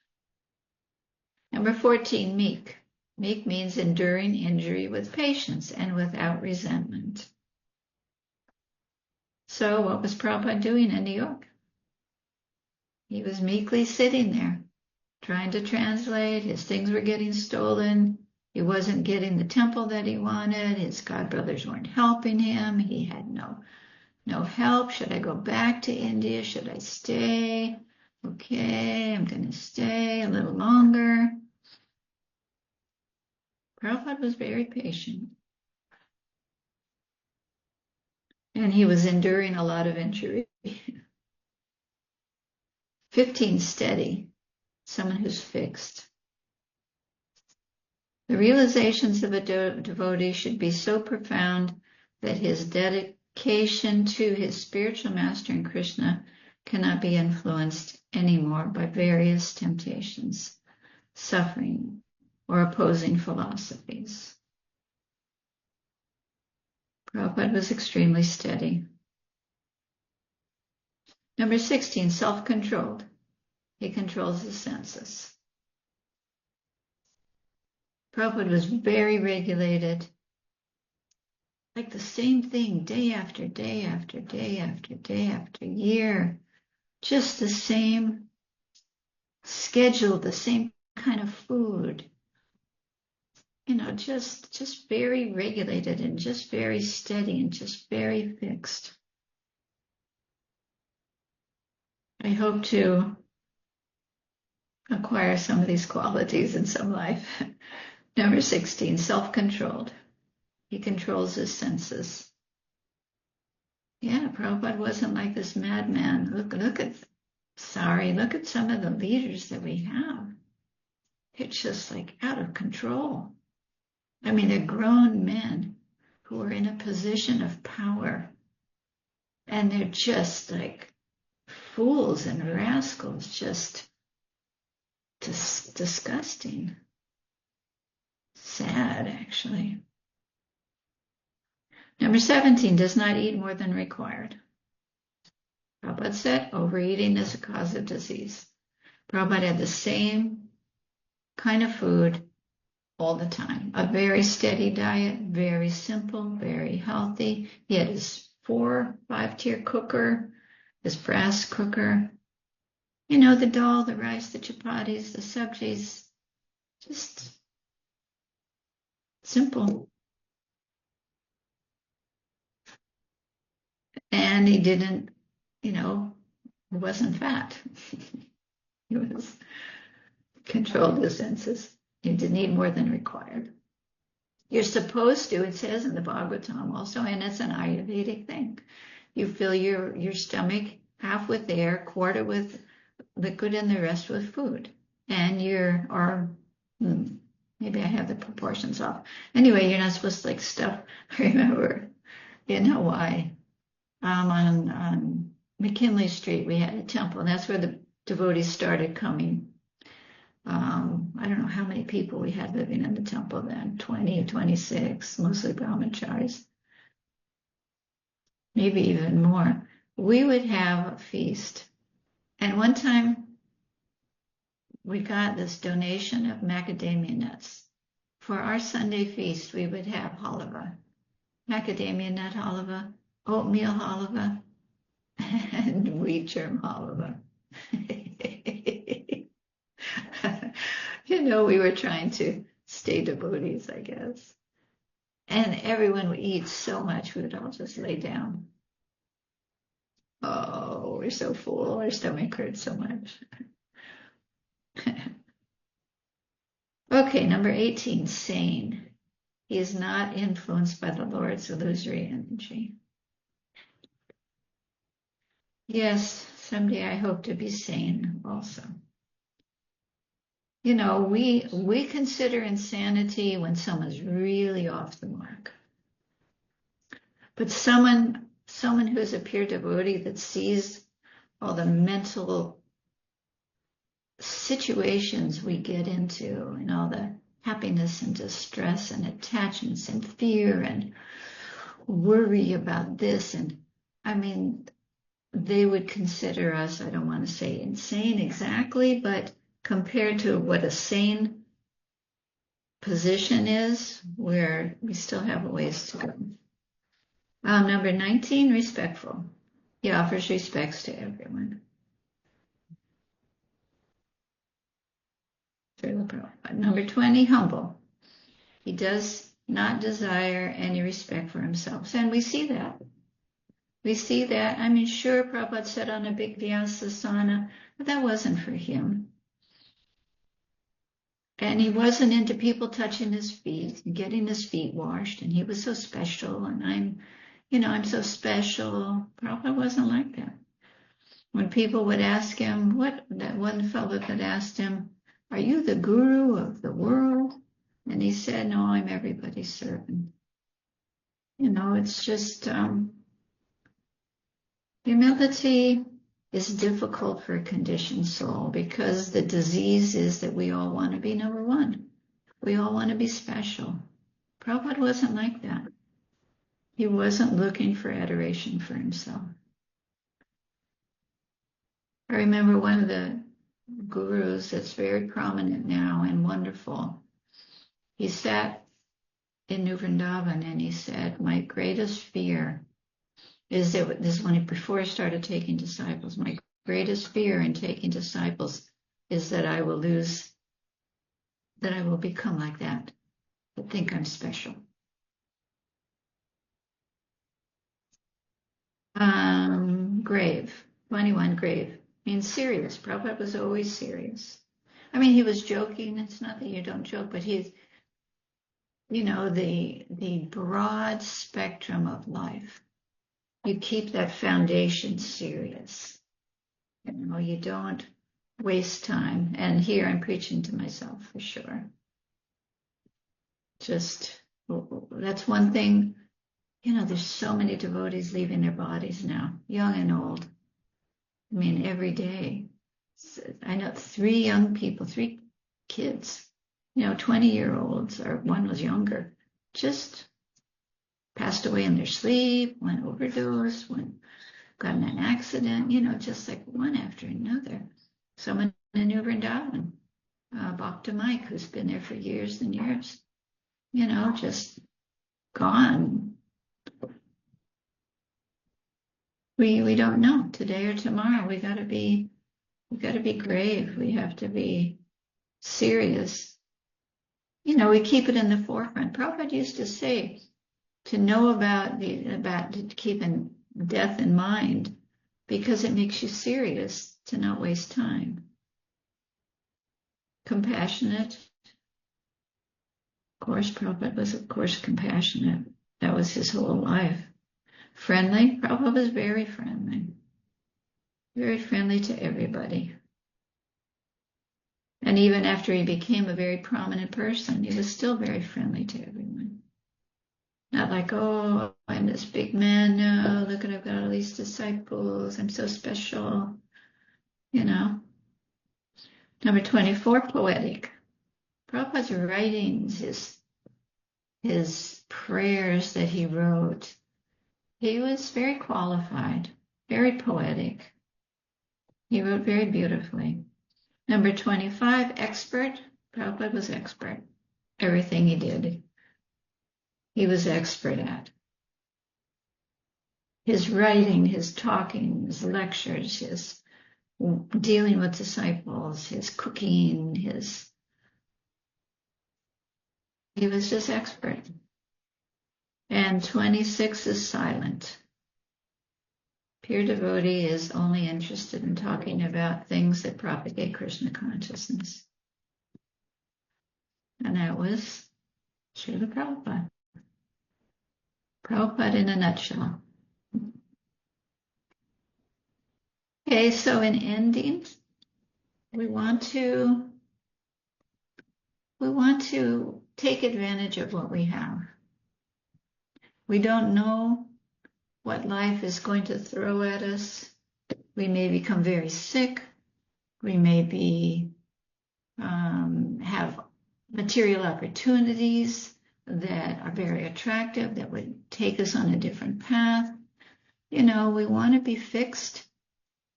Number 14, meek. Meek means enduring injury with patience and without resentment. So what was Prabhupada doing in New York? He was meekly sitting there, trying to translate. His things were getting stolen. He wasn't getting the temple that he wanted. His godbrothers weren't helping him. He had no help. Should I go back to India? Should I stay? Okay, I'm going to stay a little longer. Prabhupada was very patient. And he was enduring a lot of injury. 15, steady, someone who's fixed. The realizations of a devotee should be so profound that his dedication to his spiritual master in Krishna cannot be influenced anymore by various temptations, suffering, or opposing philosophies. Prabhupada was extremely steady. Number 16, self-controlled. He controls the senses. Prabhupada was very regulated, like the same thing day after day after day after day after year, just the same schedule, the same kind of food, just very regulated and just very steady and just very fixed. I hope to acquire some of these qualities in some life. Number 16, self-controlled. He controls his senses. Yeah, Prabhupada wasn't like this madman. Look at some of the leaders that we have. It's just like out of control. I mean, they're grown men who are in a position of power, and they're just like fools and rascals, just disgusting. Sad, actually. Number 17, does not eat more than required. Prabhupada said, overeating is a cause of disease. Prabhupada had the same kind of food all the time. A very steady diet, very simple, very healthy. He had his 4-5-tier cooker, his brass cooker. The dal, the rice, the chapatis, the sabjis, just simple. And he didn't, he wasn't fat. He was controlled his senses. He didn't eat more than required. You're supposed to, it says in the Bhagavatam also, and it's an Ayurvedic thing. You fill your stomach half with air, quarter with liquid, and the rest with food. And maybe I have the proportions off. Anyway, you're not supposed to stuff. I remember in Hawaii, on McKinley Street, we had a temple, and that's where the devotees started coming. I don't know how many people we had living in the temple then, 20, 26, mostly brahmacharis, maybe even more. We would have a feast. And one time we got this donation of macadamia nuts. For our Sunday feast, we would have halava, macadamia nut halava, oatmeal halava, and wheat germ halava. We were trying to stay devotees, I guess. And everyone would eat so much, we would all just lay down. Oh, we're so full, our stomach hurts so much. Okay, number 18, sane. He is not influenced by the Lord's illusory energy. Yes, someday I hope to be sane also. You know, we consider insanity when someone's really off the mark. But someone who is a pure devotee that sees all the mental situations we get into and all the happiness and distress and attachments and fear and worry about this. And I mean, they would consider us, I don't want to say insane exactly, but compared to what a sane position is, where we still have a ways to go. Number 19, respectful. He offers respects to everyone. Number 20, humble. He does not desire any respect for himself. And we see that. We see that. I mean, sure, Prabhupada said on a big Vyasasana, but that wasn't for him. And he wasn't into people touching his feet and getting his feet washed. And he was so special. And I'm so special. Prabhupada wasn't like that. When people would ask him, that one fellow that asked him, are you the guru of the world? And he said, no, I'm everybody's servant. It's just, humility is difficult for a conditioned soul because the disease is that we all want to be number one. We all want to be special. Prabhupada wasn't like that. He wasn't looking for adoration for himself. I remember one of the gurus that's very prominent now and wonderful. He sat in New Vrindavan and he said, my greatest fear is that this is when before he started taking disciples. My greatest fear in taking disciples is that I will become like that think I'm special. Grave, 21, grave means serious. Prabhupada was always serious. I mean, he was joking. It's not that you don't joke, but he's, the broad spectrum of life. You keep that foundation serious. You don't waste time. And here I'm preaching to myself for sure. That's one thing. There's so many devotees leaving their bodies now, young and old. I mean, every day. I know 3 young people, 3 kids, 20-year-olds, or one was younger, just passed away in their sleep, went overdose, got in an accident, just like one after another. Someone in New Vrindavan, Bhakta Mike, who's been there for years and years, just gone. We don't know today or tomorrow. We got to be grave. We have to be serious. We keep it in the forefront. Prabhupada used to say to know about keeping death in mind because it makes you serious to not waste time. Compassionate. Of course, Prabhupada was, compassionate. That was his whole life. Friendly. Prabhupada was very friendly. Very friendly to everybody. And even after he became a very prominent person, he was still very friendly to everyone. Not like, oh, I'm this big man now. Look, I've got all these disciples. I'm so special. Number 24, poetic. Prabhupada's writings, his prayers that he wrote, he was very qualified, very poetic. He wrote very beautifully. Number 25, expert. Prabhupada was expert. Everything he did, he was expert at. His writing, his talking, his lectures, his dealing with disciples, his cooking, he was just expert. And 26 is silent. Pure devotee is only interested in talking about things that propagate Krishna consciousness. And that was Srila Prabhupada. Prabhupada in a nutshell. Okay, so in ending, we want to take advantage of what we have. We don't know what life is going to throw at us. We may become very sick. We may have material opportunities that are very attractive, that would take us on a different path. We want to be fixed,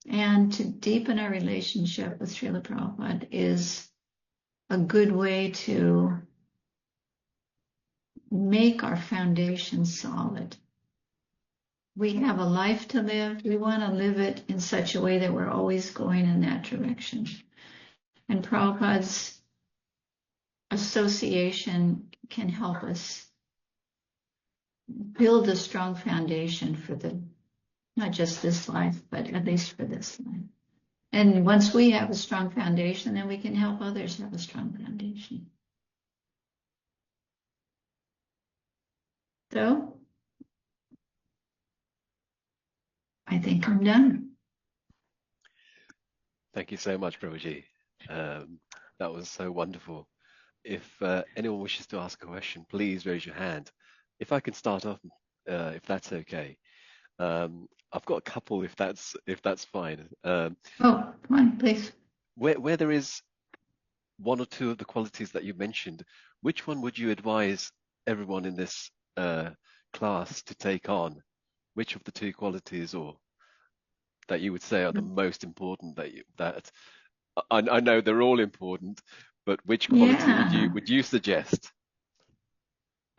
and to deepen our relationship with Srila Prabhupada is a good way to make our foundation solid. We have a life to live. We want to live it in such a way that we're always going in that direction. And Prabhupada's association can help us build a strong foundation for not just this life, but at least for this life. And once we have a strong foundation, then we can help others have a strong foundation. So, I think I'm done. Thank you so much, Prabhuji. That was so wonderful. If anyone wishes to ask a question, please raise your hand. If I can start off, if that's okay. I've got a couple, if that's fine. Oh, come on, please. Where there is one or two of the qualities that you mentioned, which one would you advise everyone in this class to take on? Which of the two qualities, or that you would say are the most important that I know they're all important, but which quality would you suggest?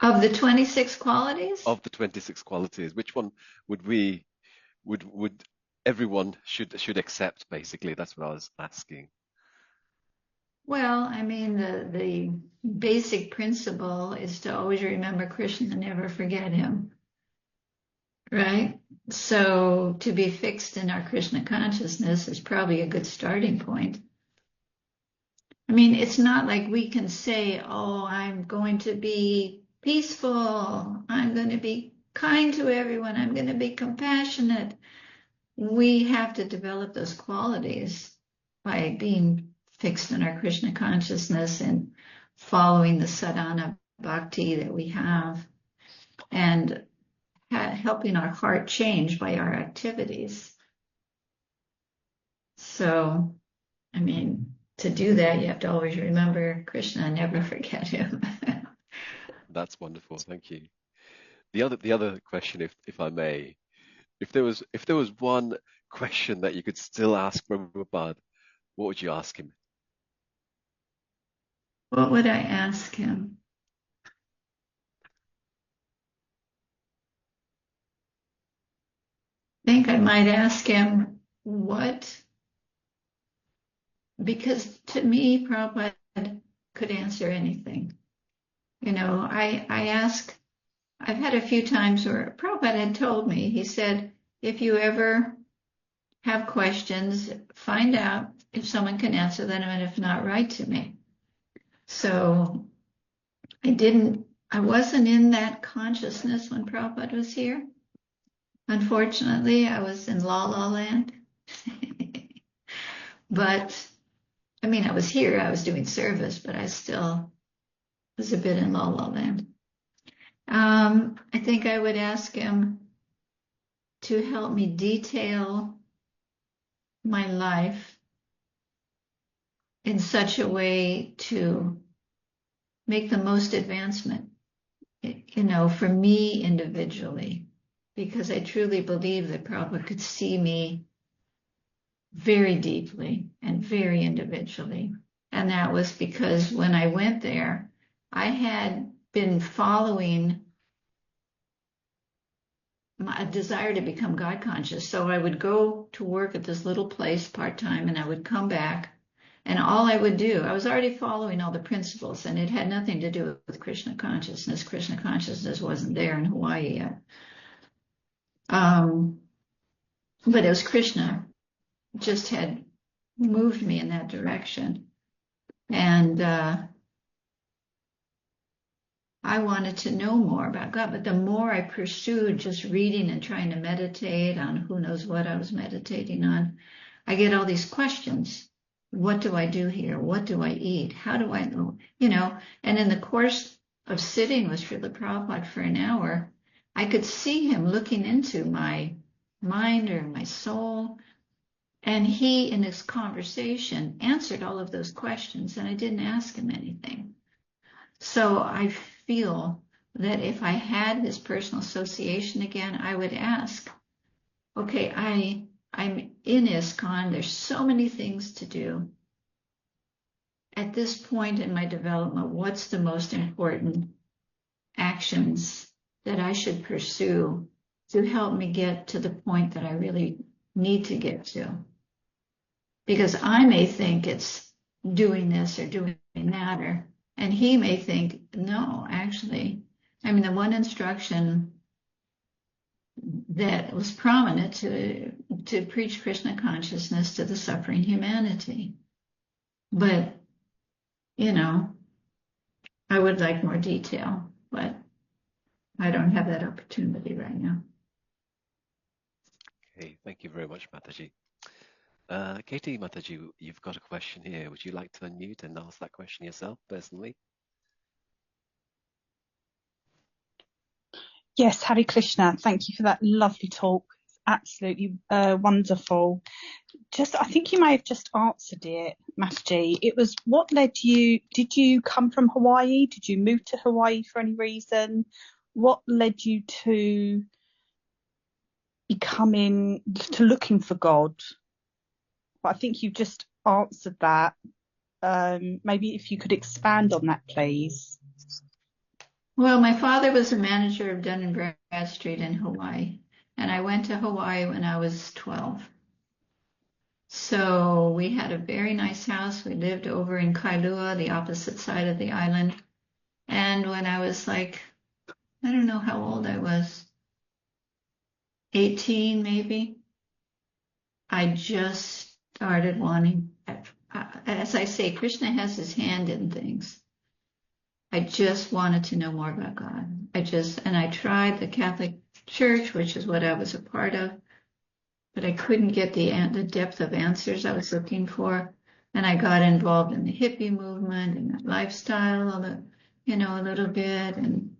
Of the 26 qualities? Of the 26 qualities, which one would everyone should accept, basically? That's what I was asking. Well, I mean, the basic principle is to always remember Krishna and never forget him, right? So to be fixed in our Krishna consciousness is probably a good starting point. I mean, it's not like we can say, oh, I'm going to be peaceful, I'm going to be kind to everyone, I'm going to be compassionate. We have to develop those qualities by being fixed in our Krishna consciousness and following the sadhana bhakti that we have, and helping our heart change by our activities. So, I mean, to do that, you have to always remember Krishna and never forget him. That's wonderful. Thank you. The other question, if I may, if there was one question that you could still ask Prabhupada, what would you ask him? What would I ask him? I think I might ask him because to me, Prabhupada could answer anything. I've had a few times where Prabhupada had told me, he said, if you ever have questions, find out if someone can answer them, and if not, write to me. So I wasn't in that consciousness when Prabhupada was here. Unfortunately, I was in La La Land. But, I mean, I was here, I was doing service, but I still was a bit in La La Land. I think I would ask him to help me detail my life in such a way to make the most advancement, for me individually, because I truly believe that Prabhupada could see me very deeply and very individually. And that was because when I went there, I had been following a desire to become God conscious. So I would go to work at this little place part-time, and I would come back And all I would do, I was already following all the principles, and it had nothing to do with Krishna consciousness. Krishna consciousness wasn't there in Hawaii yet. But it was Krishna just had moved me in that direction. And I wanted to know more about God. But the more I pursued just reading and trying to meditate on who knows what I was meditating on, I get all these questions. What do I do here? What do I eat? How do I know? And in the course of sitting with Srila Prabhupada for an hour, I could see him looking into my mind or my soul. And he, in his conversation, answered all of those questions, and I didn't ask him anything. So I feel that if I had his personal association again, I would ask, okay, I'm in ISKCON. There's so many things to do. At this point in my development, what's the most important actions that I should pursue to help me get to the point that I really need to get to? Because I may think it's doing this or doing that, and he may think, no, actually, the one instruction that was prominent to preach Krishna consciousness to the suffering humanity. But, I would like more detail, but I don't have that opportunity right now. Okay, thank you very much, Mataji. Katie, Mataji, you've got a question here. Would you like to unmute and ask that question yourself personally? Yes, Hare Krishna. Thank you for that lovely talk. Absolutely wonderful. I think you may have just answered it, Mataji. It was, what led you, did you come from Hawaii? Did you move to Hawaii for any reason? What led you to looking for God? But I think you just answered that. Maybe if you could expand on that, please. Well, my father was a manager of Dun & Bradstreet in Hawaii, and I went to Hawaii when I was 12. So we had a very nice house. We lived over in Kailua, the opposite side of the island. And when I was I don't know how old I was, 18 maybe, I just started wanting, as I say, Krishna has his hand in things. I just wanted to know more about God. I tried the Catholic Church, which is what I was a part of, but I couldn't get the depth of answers I was looking for. And I got involved in the hippie movement and that lifestyle, a little bit. And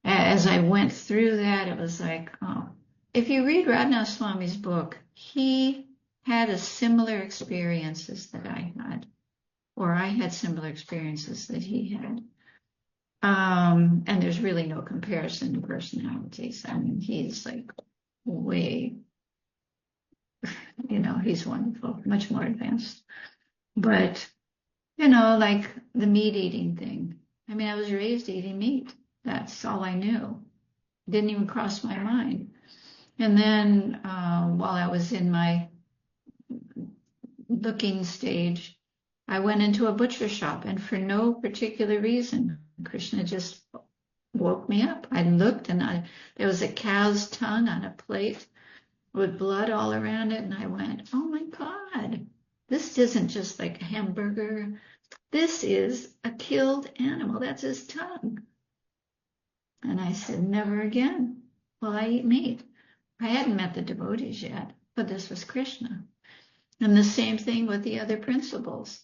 as I went through that, it was if you read Radhanath Swami's book, he had a similar experiences that I had, or I had similar experiences that he had. And there's really no comparison to personalities. He's way, he's wonderful, much more advanced. But, the meat eating thing. I was raised eating meat. That's all I knew. It didn't even cross my mind. And then while I was in my looking stage, I went into a butcher shop, and for no particular reason, Krishna just woke me up. I looked, and there was a cow's tongue on a plate with blood all around it, and I went, oh my God, this isn't just like a hamburger. This is a killed animal. That's his tongue. And I said, never again will I eat meat. I hadn't met the devotees yet, but this was Krishna. And the same thing with the other principles.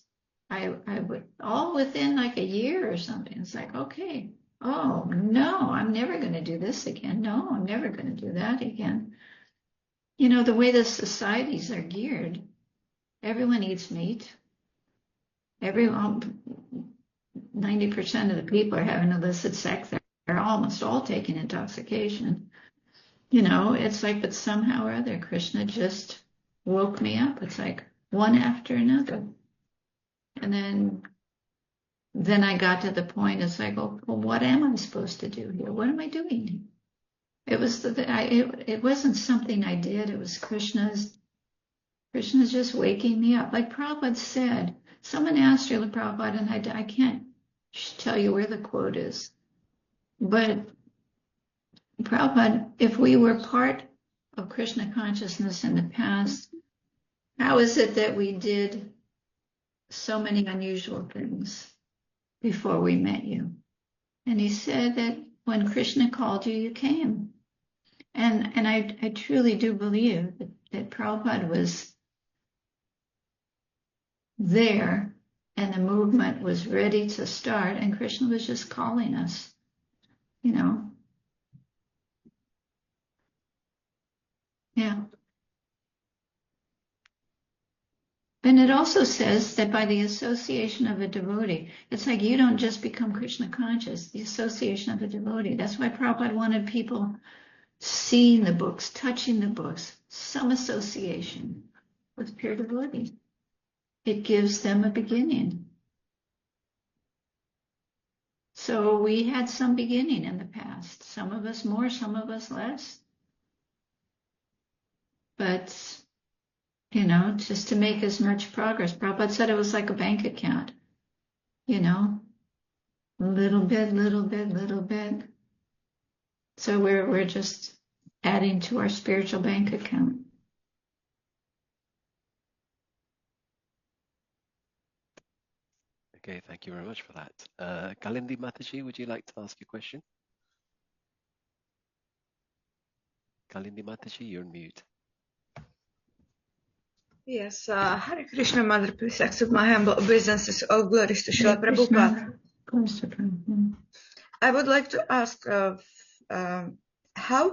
I would, all within a year or something, it's okay, oh no, I'm never going to do this again. No, I'm never going to do that again. The way the societies are geared, everyone eats meat. 90% of the people are having illicit sex. They're almost all taking intoxication. It's but somehow or other, Krishna just woke me up. It's one after another. And then I got to the point, it's well, what am I supposed to do here? What am I doing here? It wasn't something I did. It was Krishna's Krishna's just waking me up. Like Prabhupada said, someone asked Srila Prabhupada, and I can't tell you where the quote is, but Prabhupada, if we were part of Krishna consciousness in the past, how is it that we did so many unusual things before we met you? And he said that when Krishna called you, you came. And I truly do believe that Prabhupada was there and the movement was ready to start, and Krishna was just calling us, you know. Yeah. And it also says that by the association of a devotee, it's like you don't just become Krishna conscious, the association of a devotee. That's why Prabhupada wanted people seeing the books, touching the books, some association with pure devotee. It gives them a beginning. So we had some beginning in the past, some of us more, some of us less. But, you know, just to make as much progress. Prabhupada said it was like a bank account, you know, little bit, little bit, little bit. So we're just adding to our spiritual bank account. Okay, thank you very much for that. Kalindi Mataji, would you like to ask a question? Kalindi Mataji, you're on mute. Yes, Hare Krishna, Mother, please accept my humble obeisances. All glories to Srila Prabhupada. I would like to ask how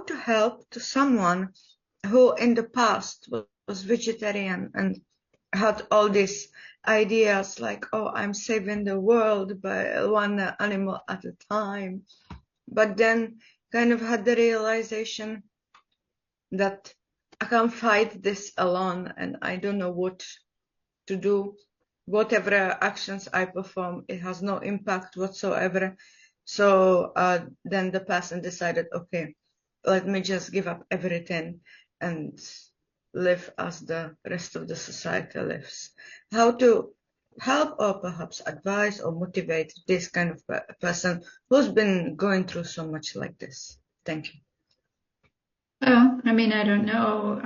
to help to someone who in the past was vegetarian and had all these ideas like, oh, I'm saving the world by one animal at a time, but then kind of had the realization that I can't fight this alone and I don't know what to do. Whatever actions I perform, it has no impact whatsoever. So then the person decided, okay, let me just give up everything and live as the rest of the society lives. How to help or perhaps advise or motivate this kind of person who's been going through so much like this? Thank you. Well, I mean, I don't know.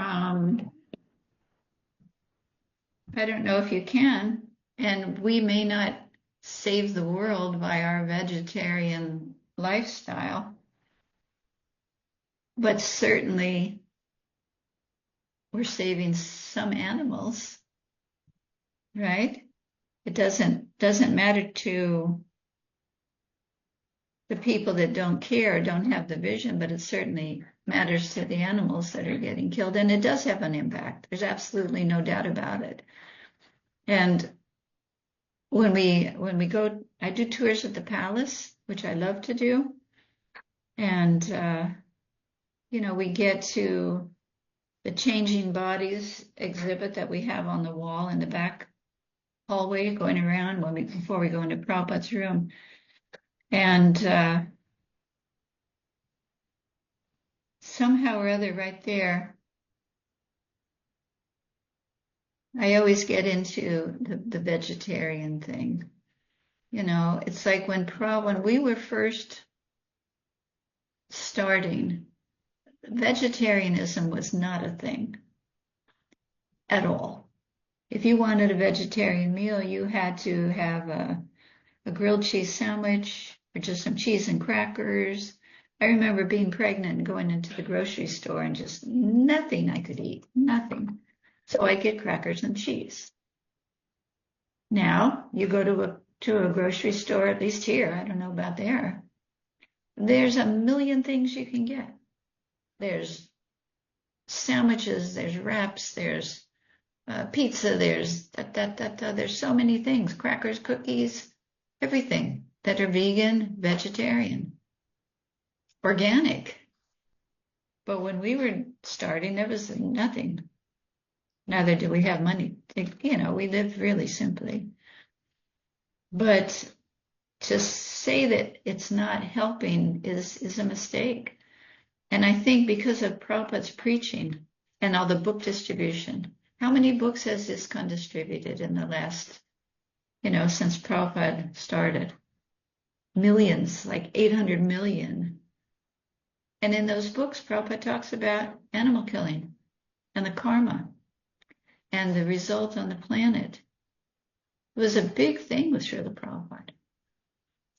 I don't know if you can. And we may not save the world by our vegetarian lifestyle, but certainly we're saving some animals, right? It doesn't matter to the people that don't care, don't have the vision, but it certainly matters to the animals that are getting killed. And it does have an impact. There's absolutely no doubt about it. And when we go, I do tours at the palace, which I love to do. And, you know, we get to the changing bodies exhibit that we have on the wall in the back hallway going around before we go into Prabhupada's room. And somehow or other right there, I always get into the vegetarian thing. You know, it's like when we were first starting, vegetarianism was not a thing at all. If you wanted a vegetarian meal, you had to have a grilled cheese sandwich or just some cheese and crackers. I remember being pregnant and going into the grocery store and just nothing I could eat, nothing. So I get crackers and cheese. Now you go to a grocery store, at least here, I don't know about there. There's a million things you can get. There's sandwiches, there's wraps, there's pizza, there's there's so many things, crackers, cookies, everything that are vegan, vegetarian, organic. But when we were starting, there was nothing. Neither do we have money. You know, we live really simply. But to say that it's not helping is a mistake. And I think because of Prabhupada's preaching and all the book distribution, How many books has ISKCON distributed in the last, since Prabhupada started? Millions, like 800 million. And in those books, Prabhupada talks about animal killing and the karma and the result on the planet. It was a big thing with Srila Prabhupada.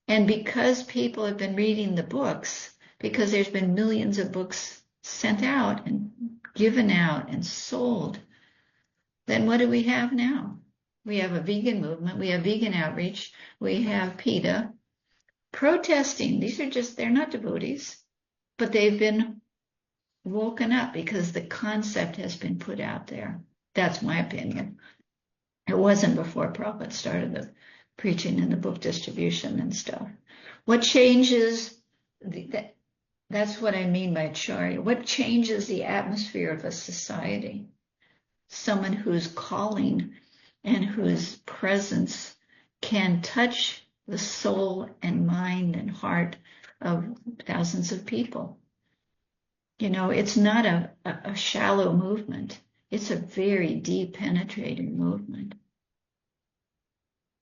And because people have been reading the books, because there's been millions of books sent out and given out and sold, then what do we have now? We have a vegan movement. We have vegan outreach. We have PETA protesting. They're not devotees, but they've been woken up because the concept has been put out there. That's my opinion. It wasn't before Prabhupada started the preaching and the book distribution and stuff. What changes, that's what I mean by charity. What changes the atmosphere of a society? Someone who's calling and whose presence can touch the soul and mind and heart of thousands of people. It's not a shallow movement. It's a very deep, penetrating movement.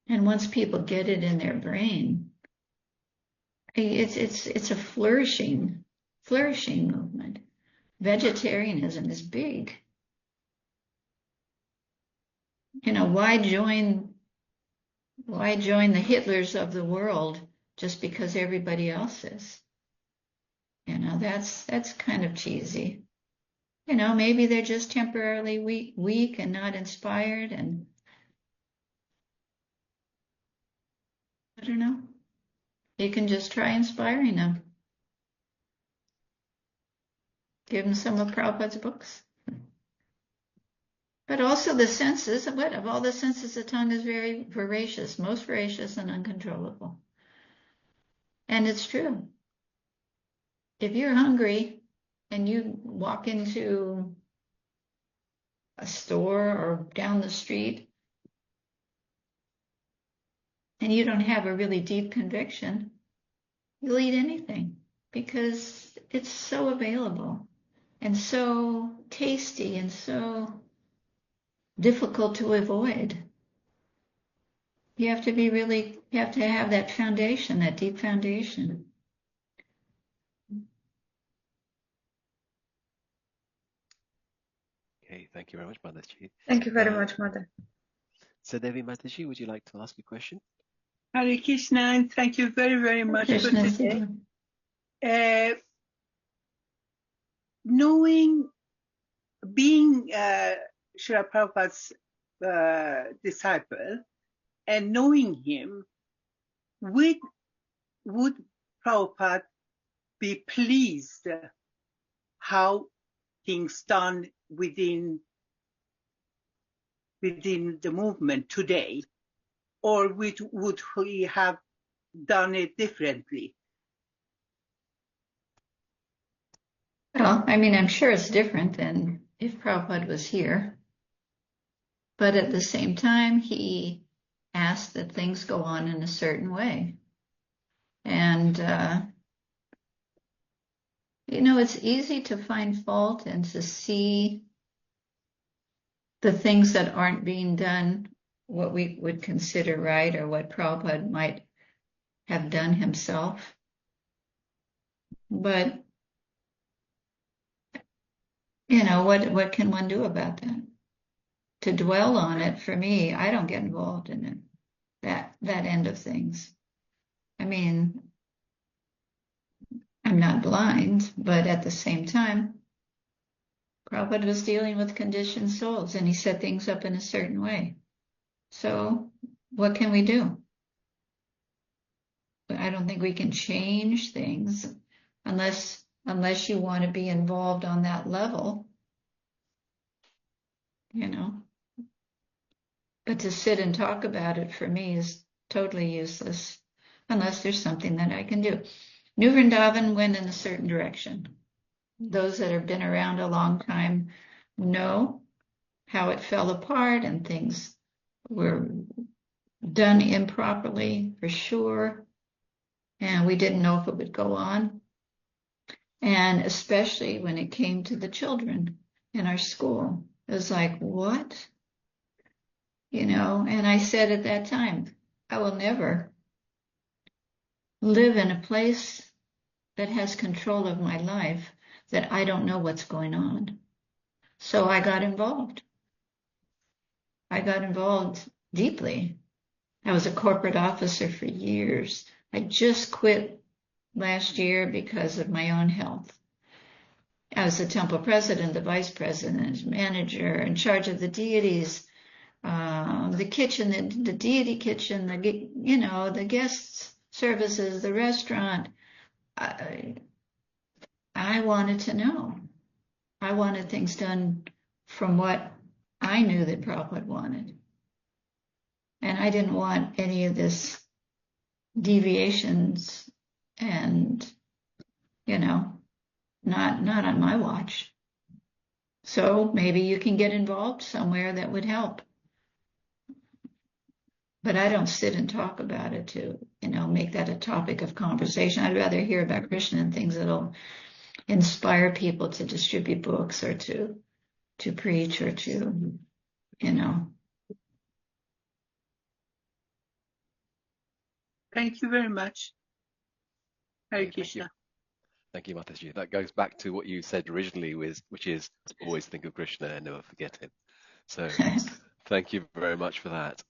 And once people get it in their brain, it's a flourishing movement. Vegetarianism is big. Why join the Hitlers of the world just because everybody else is? That's kind of cheesy. Maybe they're just temporarily weak and not inspired, and I don't know. You can just try inspiring them. Give them some of Prabhupada's books. But also the senses, of all the senses, the tongue is very voracious, most voracious and uncontrollable. And it's true. If you're hungry and you walk into a store or down the street and you don't have a really deep conviction, you'll eat anything because it's so available and so tasty and so difficult to avoid. You have to have that foundation, that deep foundation. Okay, thank you very much, Mataji. Thank you very much, Mother. So Devi Mataji, would you like to ask a question? Hare Krishna, and thank you very, very much for today. Being Srila Prabhupada's disciple and knowing him, would Prabhupada be pleased how things done within the movement today, or would he have done it differently? Well, I'm sure it's different than if Prabhupada was here. But at the same time, he asked that things go on in a certain way. And, it's easy to find fault and to see the things that aren't being done, what we would consider right, or what Prabhupada might have done himself. But, what can one do about that? To dwell on it, for me, I don't get involved in it, that end of things. I'm not blind, but at the same time, Prabhupada was dealing with conditioned souls, and he set things up in a certain way. So what can we do? I don't think we can change things unless you want to be involved on that level, But to sit and talk about it for me is totally useless unless there's something that I can do. New Vrindavan went in a certain direction. Those that have been around a long time know how it fell apart and things were done improperly, for sure. And we didn't know if it would go on. And especially when it came to the children in our school. It was like, what? And I said at that time, I will never live in a place that has control of my life that I don't know what's going on. So I got involved. I got involved deeply. I was a corporate officer for years. I just quit last year because of my own health. I was the temple president, the vice president, manager, in charge of the deities, the kitchen, the deity kitchen, the guest services, the restaurant. I wanted to know. I wanted things done from what I knew that Prabhupada wanted. And I didn't want any of this deviations and, not on my watch. So maybe you can get involved somewhere that would help. But I don't sit and talk about it to, make that a topic of conversation. I'd rather hear about Krishna and things that'll inspire people to distribute books or to preach or to, Thank you very much. Hare Thank you. Krishna. Thank you, Mataji. That goes back to what you said originally, which is always think of Krishna and never forget him. So thank you very much for that.